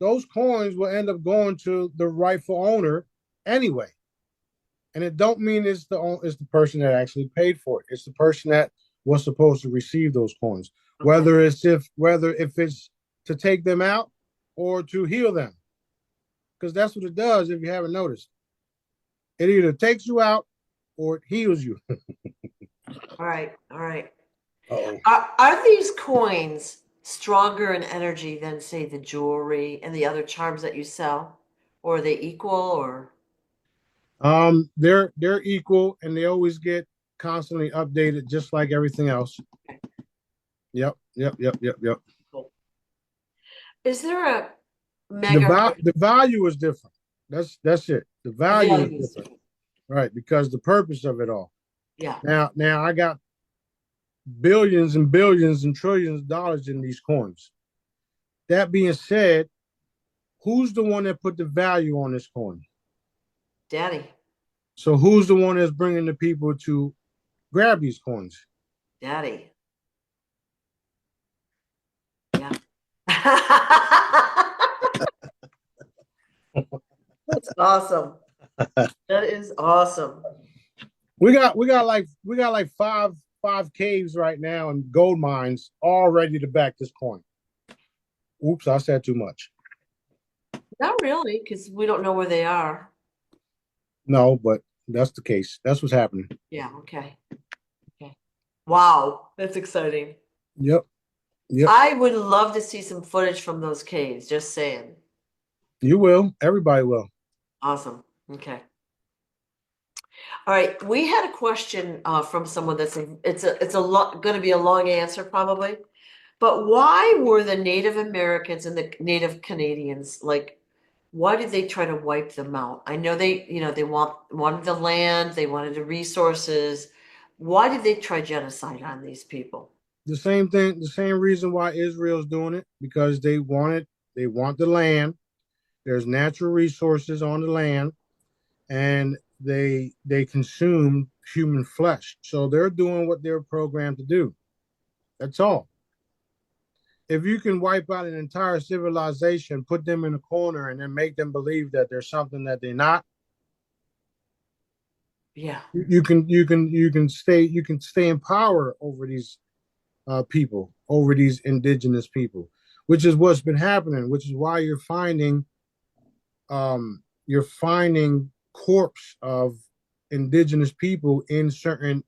S2: those coins will end up going to the rightful owner anyway. And it don't mean it's the person that actually paid for it. It's the person that was supposed to receive those coins.
S1: Okay.
S2: Whether if it's to take them out or to heal them. Because that's what it does if you haven't noticed. It either takes you out or it heals you.
S1: All right. All right.
S2: Oh.
S1: Are these coins stronger in energy than, say, the jewelry and the other charms that you sell? Or are they equal or?
S2: They're equal and they always get constantly updated just like everything else. Yep.
S1: Cool. Is there a
S2: The
S1: mega
S2: the value is different. That's it. The value is
S1: values?
S2: different. Right, because the purpose of it all.
S1: Yeah.
S2: Now I got billions and billions and trillions of dollars in these coins. That being said, who's the one that put the value on this coin?
S1: Daddy.
S2: So who's the one that's bringing the people to grab these coins?
S1: Daddy. Yeah. That's awesome. That is awesome.
S2: We got like five caves right now and gold mines all ready to back this coin. Oops, I said too much.
S1: Not really, because we don't know where they are.
S2: No, but that's the case. That's what's happening.
S1: Yeah, okay. Okay. Wow, that's exciting.
S2: Yep. Yep.
S1: I would love to see some footage from those caves, just saying.
S2: You will. Everybody will.
S1: Awesome. Okay. All right. We had a question from someone that's it's a lot going to be a long answer probably. But why were the Native Americans and the Native Canadians like, why did they try to wipe them out? I know they wanted the land, they wanted the resources. Why did they try genocide on these people?
S2: The same thing, the same reason why Israel's doing it, because they want the land. There's natural resources on the land, and they consume human flesh. So they're doing what they're programmed to do. That's all. If you can wipe out an entire civilization, put them in a corner, and then make them believe that there's something that they're not,
S1: Yeah.
S2: you can stay in power over these people, over these indigenous people, which is what's been happening, which is why you're finding corpse of indigenous people in certain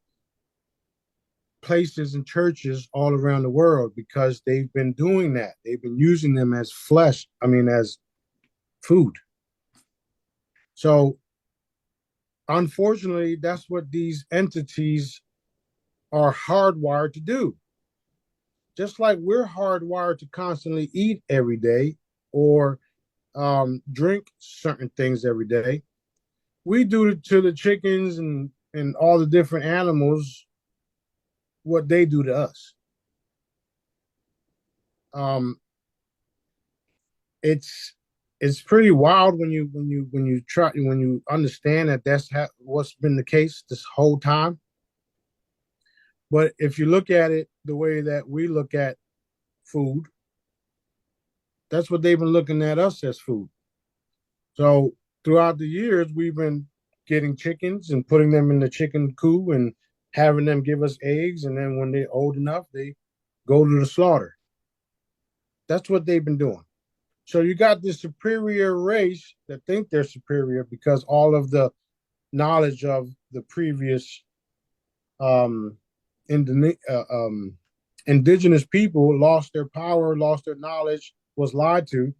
S2: places and churches all around the world because they've been doing that. They've been using them as flesh, I mean, as food. So, unfortunately, that's what these entities are hardwired to do. Just like we're hardwired to constantly eat every day or drink certain things every day, we do to the chickens and all the different animals what they do to us. It's pretty wild when you understand that what's been the case this whole time. But if you look at it the way that we look at food, that's what they've been looking at us as food. So throughout the years, we've been getting chickens and putting them in the chicken coop and having them give us eggs. And then when they're old enough, they go to the slaughter. That's what they've been doing. So you got this superior race that think they're superior because all of the knowledge of the previous um, indigenous people lost their power, lost their knowledge, was lied to.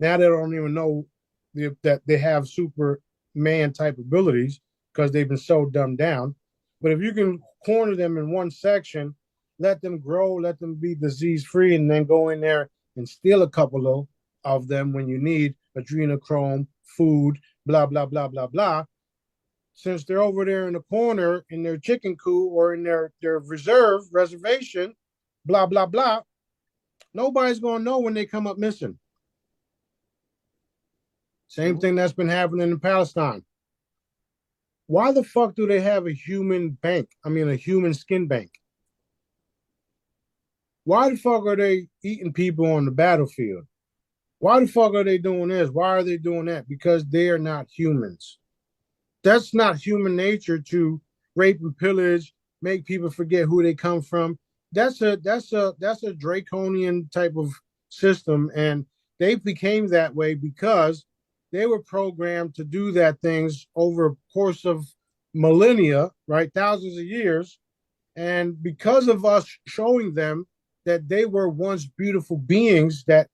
S2: Now they don't even know that they have Superman type abilities because they've been so dumbed down. But if you can corner them in one section, let them grow, let them be disease free, and then go in there and steal a couple of them when you need adrenochrome, food, blah, blah, blah, blah, blah. Since they're over there in the corner in their chicken coop or in their reservation, blah, blah, blah, nobody's going to know when they come up missing. Same thing that's been happening in Palestine. Why the fuck do they have a human bank? I mean, a human skin bank? Why the fuck are they eating people on the battlefield? Why the fuck are they doing this? Why are they doing that? Because they are not humans. That's not human nature to rape and pillage, make people forget who they come from. That's a draconian type of system, and they became that way because they were programmed to do that things over a course of millennia, right? Thousands of years. And because of us showing them that they were once beautiful beings that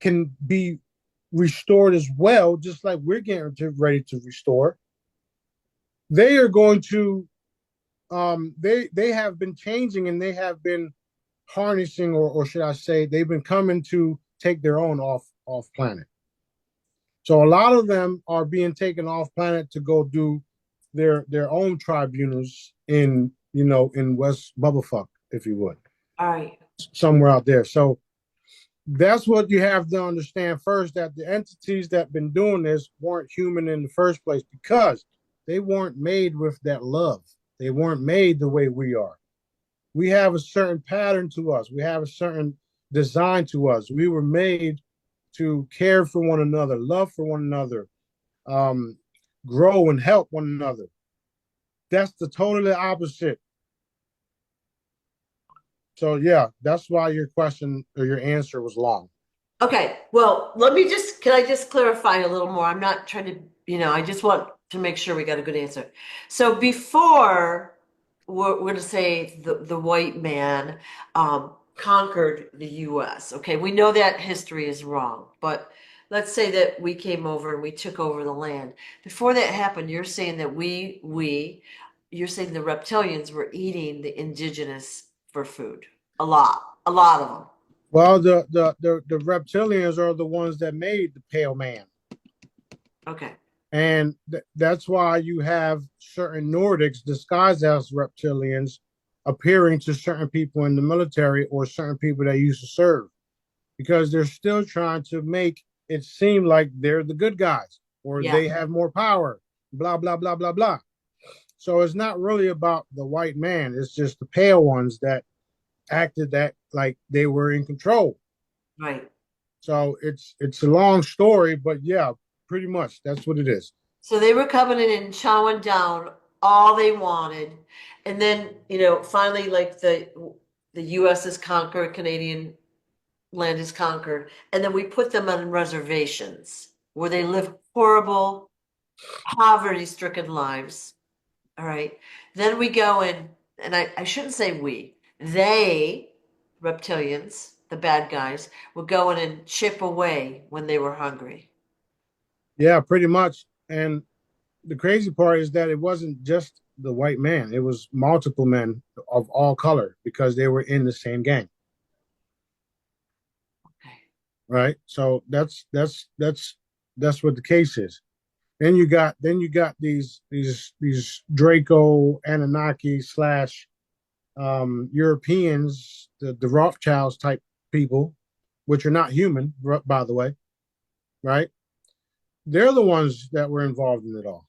S2: can be restored as well, just like we're getting ready to restore, they are going to they have been changing, and they have been harnessing, or should I say they've been coming to take their own off planet. So a lot of them are being taken off planet to go do their own tribunals in, in West Bubblefuck, if you would,
S1: All right.
S2: somewhere out there. So that's what you have to understand first, that the entities that been doing this weren't human in the first place, because they weren't made with that love. They weren't made the way we are. We have a certain pattern to us. We have a certain design to us. We were made to care for one another, love for one another, um, grow and help one another. That's the totally opposite. So yeah, that's why your question or your answer was long.
S1: Okay, well, can I just clarify a little more? I'm not trying to, I just want to make sure we got a good answer. So before we're going to say the white man conquered the US, okay, we know that history is wrong, but let's say that we came over and we took over the land. Before that happened, you're saying that you're saying the reptilians were eating the indigenous for food. A lot of them.
S2: Well, the reptilians are the ones that made the pale man.
S1: Okay.
S2: And that's why you have certain Nordics disguised as reptilians appearing to certain people in the military or certain people that used to serve, because they're still trying to make it seem like they're the good guys or
S1: Yeah.
S2: they have more power, blah, blah, blah, blah, blah. So it's not really about the white man. It's just the pale ones that acted that like they were in control.
S1: Right.
S2: So it's a long story, but yeah, pretty much that's what it is.
S1: So they were coming in and chowing down all they wanted. And then, finally like the US is conquered, Canadian land is conquered, and then we put them on reservations where they live horrible, poverty-stricken lives. All right. Then we go in, and I shouldn't say we, they, reptilians, the bad guys, would go in and chip away when they were hungry.
S2: Yeah, pretty much. And the crazy part is that it wasn't just the white man; it was multiple men of all color because they were in the same gang,
S1: Okay.
S2: right? So that's what the case is. Then you got these Draco Anunnaki slash Europeans, the Rothschilds type people, which are not human, by the way, right? They're the ones that were involved in it all.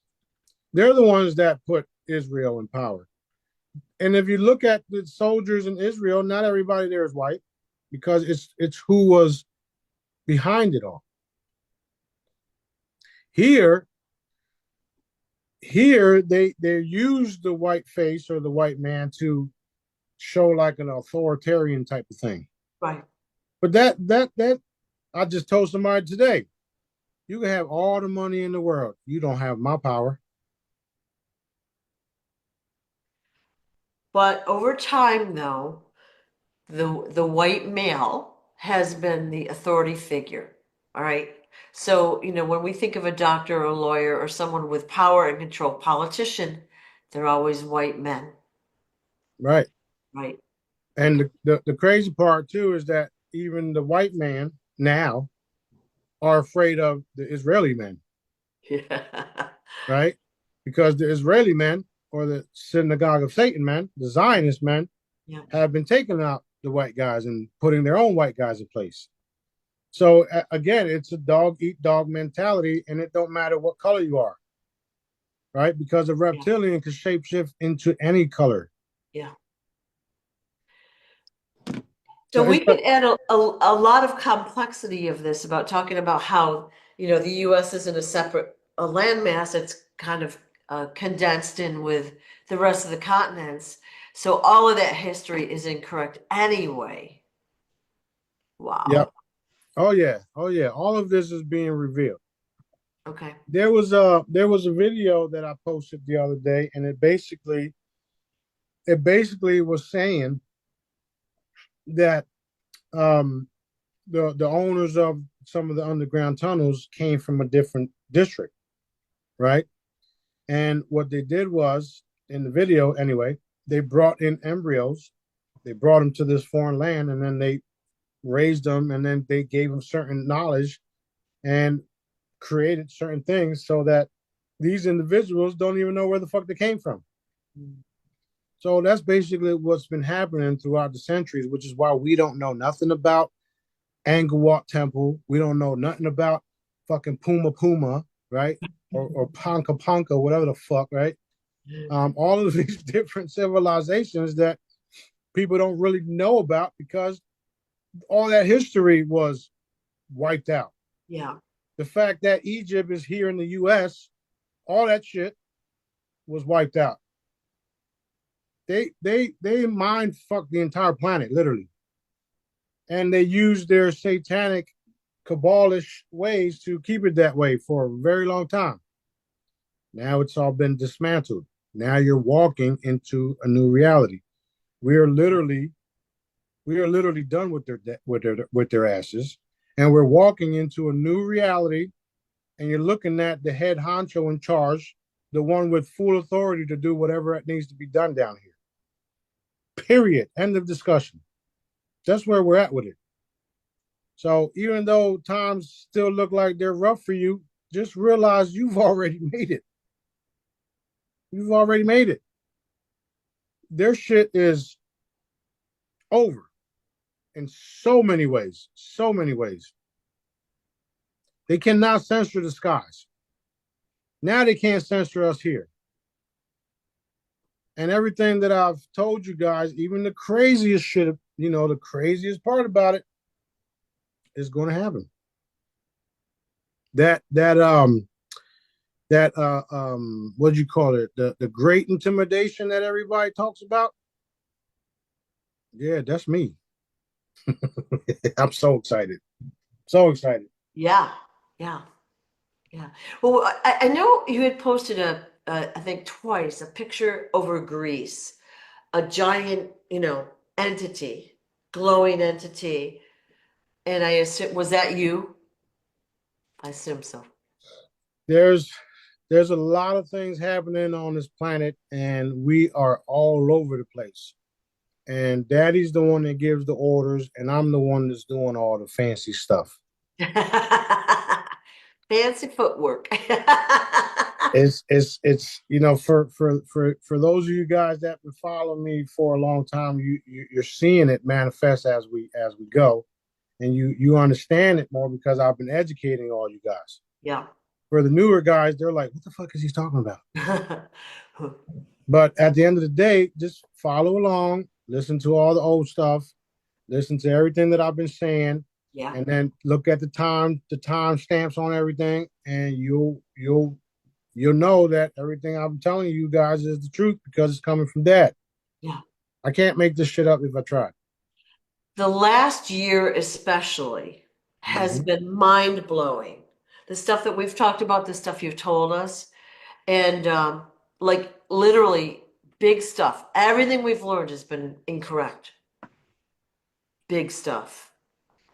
S2: They're the ones that put Israel in power. And if you look at the soldiers in Israel, not everybody there is white, because it's who was behind it all. Here, here they use the white face or the white man to show like an authoritarian type of thing.
S1: Right.
S2: But that I just told somebody today, you can have all the money in the world, you don't have my power.
S1: But over time, though, the white male has been the authority figure. All right. So, when we think of a doctor or a lawyer or someone with power and control, politician, they're always white men,
S2: Right.
S1: right?
S2: And the crazy part too is that even the white man now are afraid of the Israeli men,
S1: Yeah.
S2: right? Because the Israeli men, or the synagogue of Satan men, the Zionist men,
S1: Yeah.
S2: have been taking out the white guys and putting their own white guys in place. So again, it's a dog eat dog mentality, and it don't matter what color you are, right? Because a
S1: Yeah.
S2: reptilian can shapeshift into any color.
S1: Yeah. So
S2: So it's
S1: we could add a lot of complexity of this about talking about how, the US isn't a separate a landmass. It's kind of condensed in with the rest of the continents. So all of that history is incorrect anyway.
S2: yep.
S1: Wow.
S2: Oh yeah. Oh yeah. All of this is being revealed.
S1: Okay.
S2: There was a video that I posted the other day, and it basically was saying that the owners of some of the underground tunnels came from a different district, right? And what they did was, in the video anyway, they brought in embryos, they brought them to this foreign land, and then they raised them, and then they gave them certain knowledge and created certain things so that these individuals don't even know where the fuck they came from. So that's basically what's been happening throughout the centuries, which is why we don't know nothing about Angkor Wat Temple. We don't know nothing about fucking Puma Puma, right? Or Ponka Ponka, whatever the fuck, right? All of these different civilizations that people don't really know about because all that history was wiped out.
S1: Yeah.
S2: The fact that Egypt is here in the US, all that shit was wiped out. They mind fucked the entire planet, literally. And they used their satanic cabalish ways to keep it that way for a very long time. Now it's all been dismantled. Now you're walking into a new reality. We are literally done with their asses, and we're walking into a new reality. And you're looking at the head honcho in charge, the one with full authority to do whatever it needs to be done down here. Period. End of discussion. That's where we're at with it. So even though times still look like they're rough for you, just realize you've already made it. You've already made it. Their shit is over in so many ways. So many ways. They cannot censor the skies. Now they can't censor us here. And everything that I've told you guys, even the craziest shit, the craziest part about it is going to happen. What do you call it? The great intimidation that everybody talks about. Yeah, that's me. I'm so excited. So excited.
S1: Yeah. Yeah. Yeah. Well, I know you had posted I think twice, a picture over Greece, a giant, entity, glowing entity. And I assume, was that you? I assume so.
S2: There's there's a lot of things happening on this planet, and we are all over the place. And Daddy's the one that gives the orders, and I'm the one that's doing all the fancy stuff.
S1: Fancy footwork.
S2: It's for those of you guys that have been following me for a long time, you're seeing it manifest as we go, and you understand it more because I've been educating all you guys.
S1: Yeah.
S2: For the newer guys, they're like, what the fuck is he talking about? But at the end of the day, just follow along, listen to all the old stuff, listen to everything that I've been saying,
S1: Yeah.
S2: and then look at the time stamps on everything, and you'll know that everything I'm telling you guys is the truth because it's coming from Dad.
S1: Yeah.
S2: I can't make this shit up if I try.
S1: The last year, especially, has
S2: Mhm.
S1: been mind blowing. The stuff that we've talked about, the stuff you've told us, and like literally big stuff. Everything we've learned has been incorrect. Big stuff.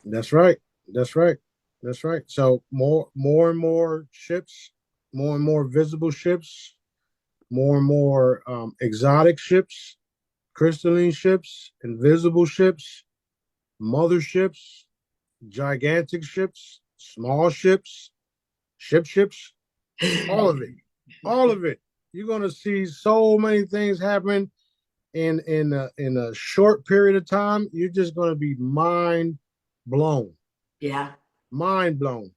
S2: That's right. That's right. That's right. So more and more ships, more and more visible ships, more and more exotic ships, crystalline ships, invisible ships, motherships, gigantic ships, small ships, ships, all of it, all of it. You're gonna see so many things happen in a short period of time. You're just gonna be blown,
S1: Yeah.
S2: mind blown.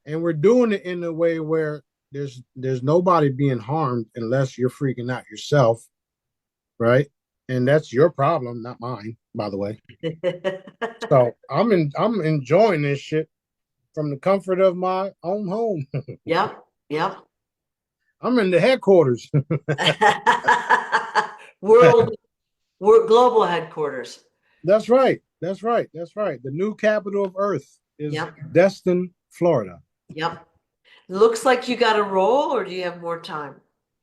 S2: And we're doing it in a way where there's nobody being harmed unless you're freaking out yourself, right? And that's your problem, not mine. by the way. So I'm enjoying this shit from the comfort of my own home.
S1: Yep, yep.
S2: I'm in the headquarters.
S1: World, world, global headquarters.
S2: That's right. That's right. That's right. The new capital of Earth is
S1: Yep,
S2: Destin, Florida.
S1: yep. Looks like you got a roll, or do you have more time?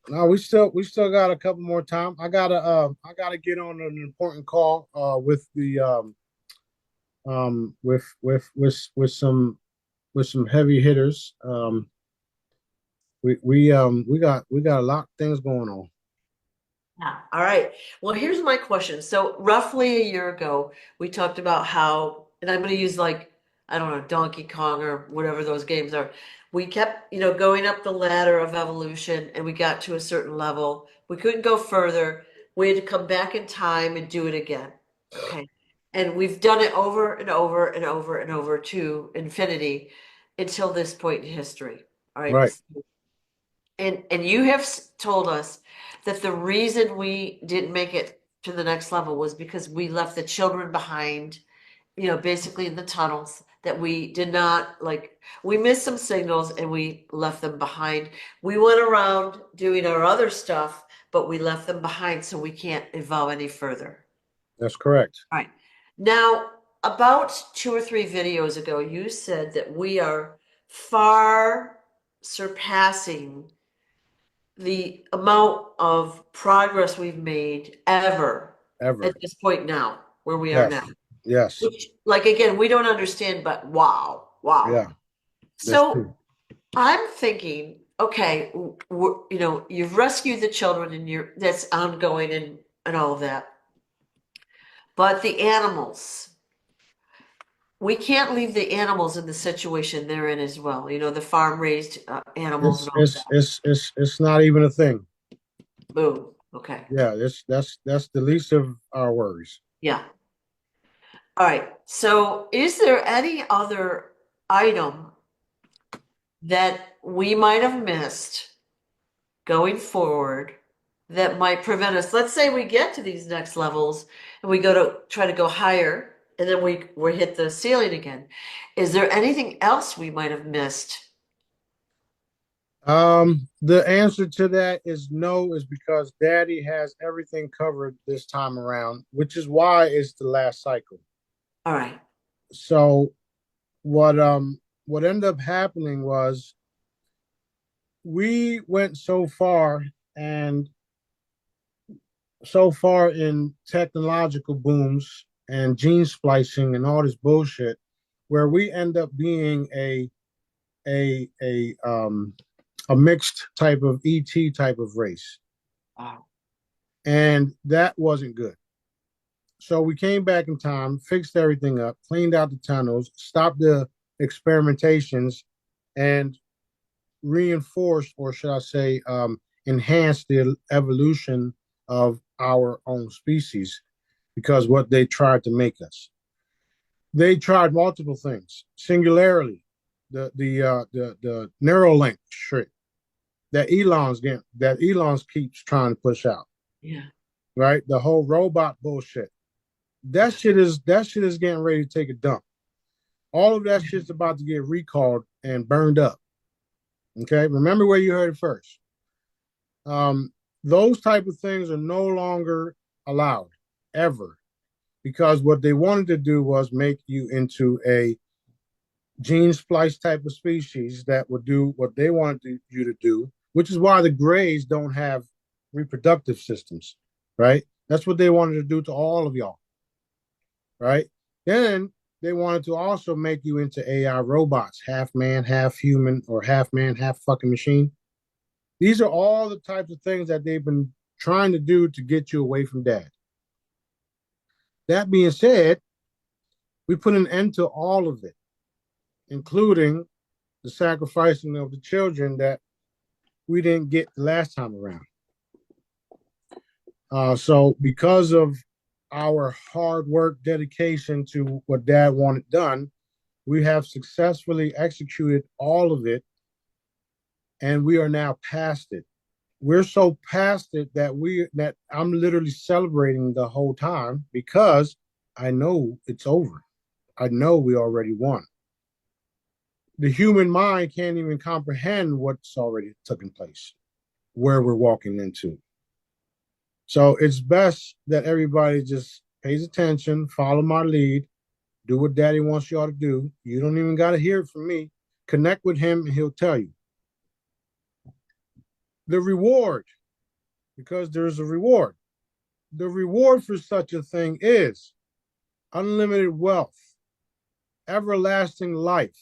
S2: No, we still got a couple more time. I gotta get on an important call with the with some heavy hitters. We got a lot of things going on.
S1: Yeah. All right. Well, here's my question. So, roughly a year ago, we talked about how, and I'm going to use like, I don't know, Donkey Kong or whatever those games are. We kept, going up the ladder of evolution and we got to a certain level. We couldn't go further. We had to come back in time and do it again. Okay. And we've done it over and over and over and over to infinity until this point in history. All right.
S2: Right.
S1: And you have told us that the reason we didn't make it to the next level was because we left the children behind, basically in the tunnels, that we did not like, we missed some signals and we left them behind. We went around doing our other stuff, but we left them behind so we can't evolve any further.
S2: That's correct.
S1: All right. Now, about 2 or 3 videos ago, you said that we are far surpassing the amount of progress we've made ever at
S2: Ever.
S1: this point now, where we are
S2: Yes.
S1: now.
S2: Yes.
S1: Which, like, again, we don't understand, but wow, wow.
S2: Yeah. That's
S1: So
S2: true.
S1: I'm thinking, okay, you've rescued the children and that's ongoing and all of that. But the animals, we can't leave the animals in the situation they're in as well. The farm raised animals
S2: It's
S1: and all of
S2: it's
S1: that.
S2: it's it's it's not even a thing.
S1: Boom. Okay.
S2: Yeah, that's the least of our worries.
S1: Yeah. All right. So, is there any other item that we might have missed going forward that might prevent us? Let's say we get to these next levels and we go to try to go higher and then we hit the ceiling again. Is there anything else we might have missed?
S2: The answer to that is no, is because Daddy has everything covered this time around, which is why it's the last cycle.
S1: All right.
S2: So what ended up happening was we went and so far in technological booms and gene splicing and all this bullshit, where we end up being a a um a mixed type of ET type of race.
S1: Wow.
S2: And that wasn't good. So we came back in time, fixed everything up, cleaned out the tunnels, stopped the experimentations, and reinforced, or should I say, enhanced the evolution of our own species because what they tried to make us. They tried multiple things. Singularly, the Neuralink shit that Elon's keeps trying to push out,
S1: Yeah.
S2: right? The whole robot bullshit. That shit is getting ready to take a dump. All of that shit's about to get recalled and burned up. Okay, remember where you heard it first. Um, those type of things are no longer allowed ever because what they wanted to do was make you into a gene splice type of species that would do what they wanted you to do, which is why the grays don't have reproductive systems, right? That's what they wanted to do to all of y'all, right? Then they wanted to also make you into AI robots, half man, half human, or half man, half fucking machine. These are all the types of things that they've been trying to do to get you away from dad. That being said, we put an end to all of it, including the sacrificing of the children that we didn't get the last time around. So because of our hard work, dedication to what dad wanted done, we have successfully executed all of it, and we are now past it. We're so past it that I'm literally celebrating the whole time because I know it's over. I know we already won. The human mind can't even comprehend what's already taken place, where we're walking into. So it's best that everybody just pays attention, follow my lead, do what daddy wants y'all to do. You don't even got to hear it from me. Connect with him and he'll tell you. The reward, because there's a reward. The reward for such a thing is unlimited wealth, everlasting life,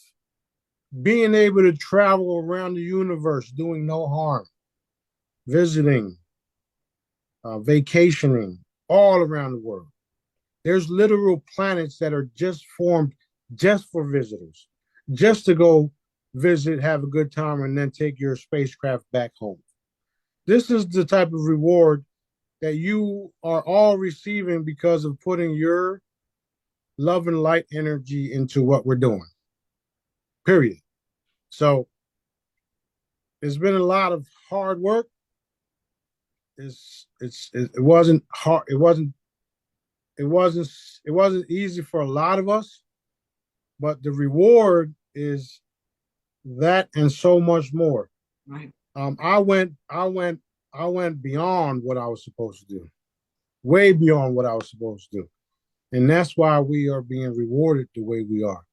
S2: being able to travel around the universe doing no harm, visiting, vacationing all around the world. There's literal planets that are just formed just for visitors, just to go visit, have a good time, and then take your spacecraft back home. This is the type of reward that you are all receiving because of putting your love and light energy into what we're doing. Period. So it's been a lot of hard work. It wasn't hard. It wasn't easy for a lot of us, but the reward is that and so much more.
S1: Right.
S2: I went beyond what I was supposed to do, way beyond what I was supposed to do, and that's why we are being rewarded the way we are.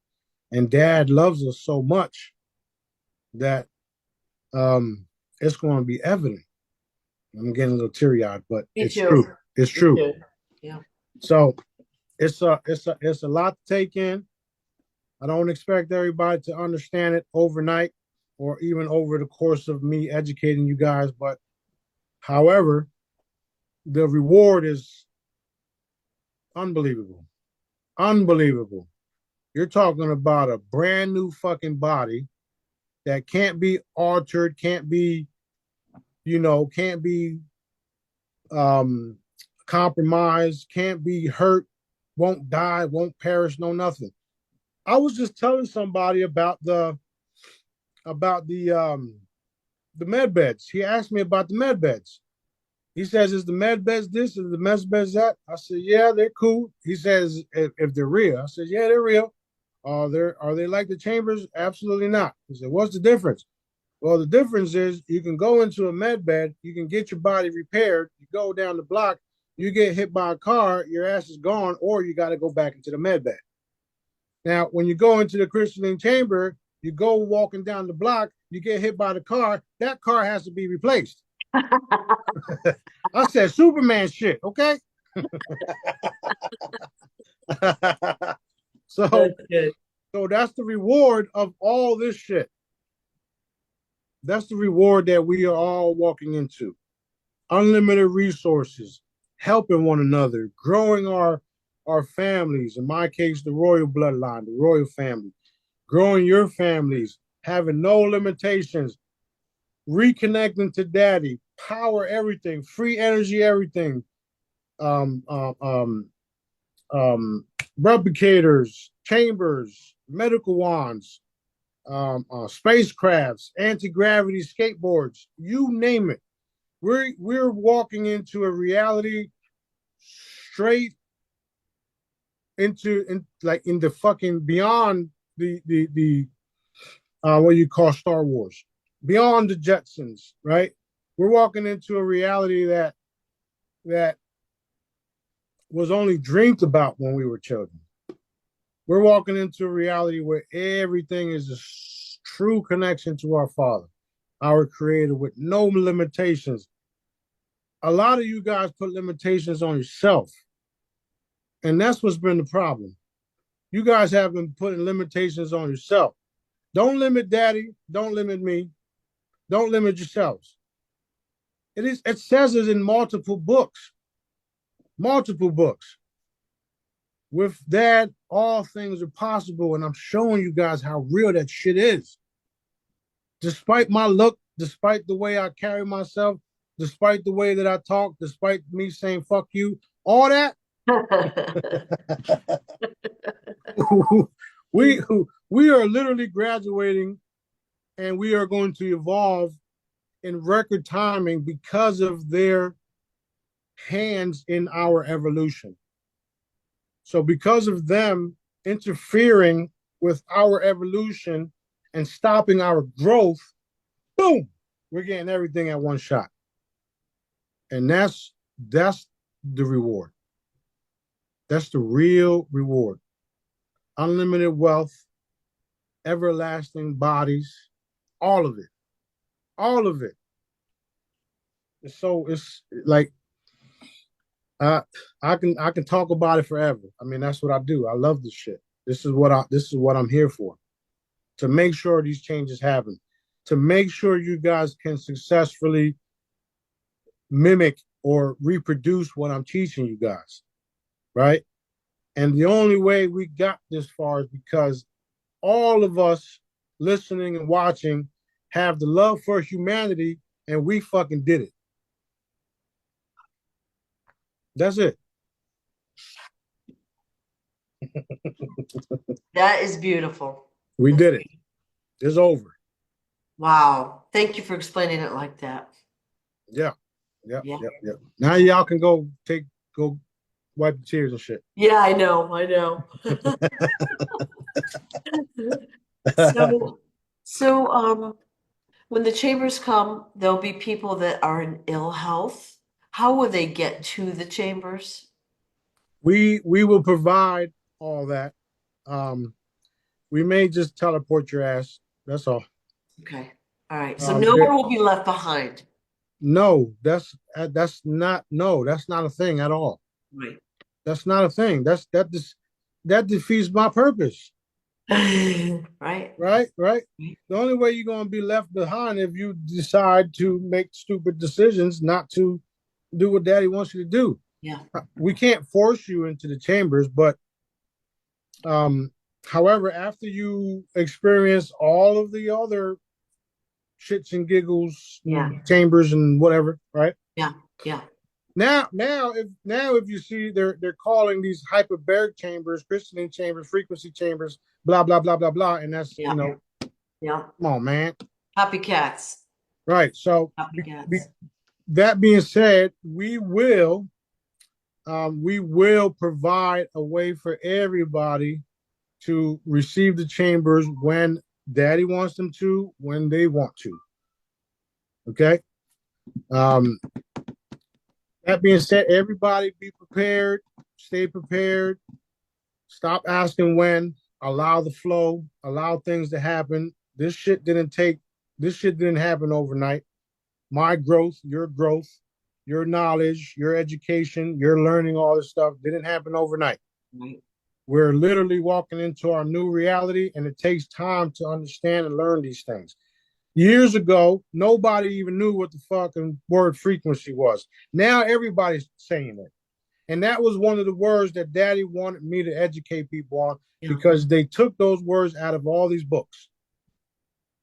S2: And Dad loves us so much that it's going to be evident. I'm getting a little teary-eyed, but it's true. It's true.
S1: Yeah.
S2: So it's a lot to take in. I don't expect everybody to understand it overnight or even over the course of me educating you guys. But however, the reward is unbelievable. Unbelievable. You're talking about a brand new fucking body that can't be altered, can't be compromised, can't be hurt, won't die, won't perish, no nothing. I was just telling somebody about the med beds. He asked me about the med beds. He says, "Is the med beds this? Is the med beds that?" I said, "Yeah, they're cool." He says, "If they're real," I said, "Yeah, they're real." Are they like the chambers? Absolutely not. He said, "What's the difference?" Well, the difference is you can go into a med bed, you can get your body repaired, you go down the block, you get hit by a car, your ass is gone, or you got to go back into the med bed. Now, when you go into the crystalline chamber, you go walking down the block, you get hit by the car, that car has to be replaced. I said Superman shit, okay? So that's the reward of all this shit. That's the reward that we are all walking into. Unlimited resources, helping one another, growing our families, in my case, the royal bloodline, the royal family, growing your families, having no limitations, reconnecting to daddy, power everything, free energy, everything, um, um, um, replicators, chambers, medical wands, spacecrafts, anti-gravity skateboards, you name it. We're walking into a reality straight into in the fucking beyond the what you call Star Wars, beyond the Jetsons, right? We're walking into a reality that was only dreamed about when we were children. We're walking into a reality where everything is a true connection to our Father, our Creator, with no limitations. A lot of you guys put limitations on yourself, and that's what's been the problem. You guys have been putting limitations on yourself. Don't limit daddy. Don't limit me. Don't limit yourselves. It says it in multiple books. Multiple books. With that, all things are possible, and I'm showing you guys how real that shit is. Despite my look, despite the way I carry myself, despite the way that I talk, despite me saying fuck you, all that, we are literally graduating, and we are going to evolve in record timing because of their hands in our evolution. So because of them interfering with our evolution and stopping our growth, boom, we're getting everything at one shot. And that's the reward. That's the real reward. Unlimited wealth, everlasting bodies, all of it. All of it. So it's like uh, I can talk about it forever. I mean, that's what I do. I love this shit. This is what I'm here for. To make sure these changes happen. To make sure you guys can successfully mimic or reproduce what I'm teaching you guys. Right? And the only way we got this far is because all of us listening and watching have the love for humanity, and we fucking did it. That's it.
S1: That is beautiful.
S2: We did it. It's over.
S1: Wow. Thank you for explaining it like that.
S2: Yeah. Yep. Yeah. Yep. Now y'all can go wipe the tears and shit.
S1: Yeah, I know. I know. So, when the chambers come, there'll be people that are in ill health. How will they get to the chambers?
S2: We will provide all that. Um, we may just teleport your ass. That's all.
S1: Okay. All right. So no one will be left behind.
S2: No, that's not a thing at all.
S1: Right.
S2: That's not a thing. That defeats my purpose.
S1: Right.
S2: Right. The only way you're gonna be left behind if you decide to make stupid decisions, not to do what Daddy wants you to do.
S1: Yeah.
S2: We can't force you into the chambers, but however, after you experience all of the other shits and giggles, chambers and whatever, right?
S1: Yeah.
S2: Now if you see they're calling these hyperbaric chambers, crystalline chambers, frequency chambers, blah blah blah blah blah, and that's
S1: Yeah.
S2: Come on, man.
S1: Copycats.
S2: Right. So that being said, we will provide a way for everybody to receive the chambers when Daddy wants them to, when they want to. Okay. That being said, everybody be prepared, stay prepared, stop asking when, allow the flow, allow things to happen. This shit didn't happen overnight. My growth, your knowledge, your education, your learning all this stuff didn't happen overnight.
S1: Right.
S2: We're literally walking into our new reality, and it takes time to understand and learn these things. Years ago, nobody even knew what the fucking word frequency was. Now everybody's saying it. And that was one of the words that Daddy wanted me to educate people on, because they took those words out of all these books.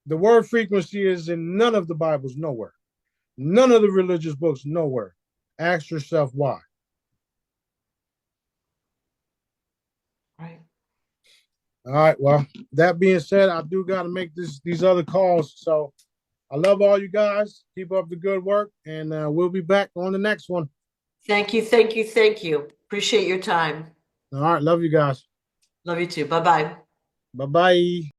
S2: The word frequency is in none of the Bibles, nowhere. None of the religious books, nowhere. Ask yourself why.
S1: Right.
S2: All right. Well, that being said, I do got to make these other calls. So I love all you guys. Keep up the good work, and we'll be back on the next one.
S1: Thank you. Appreciate your time.
S2: All right. Love you guys.
S1: Love you too. Bye-bye.
S2: Bye-bye.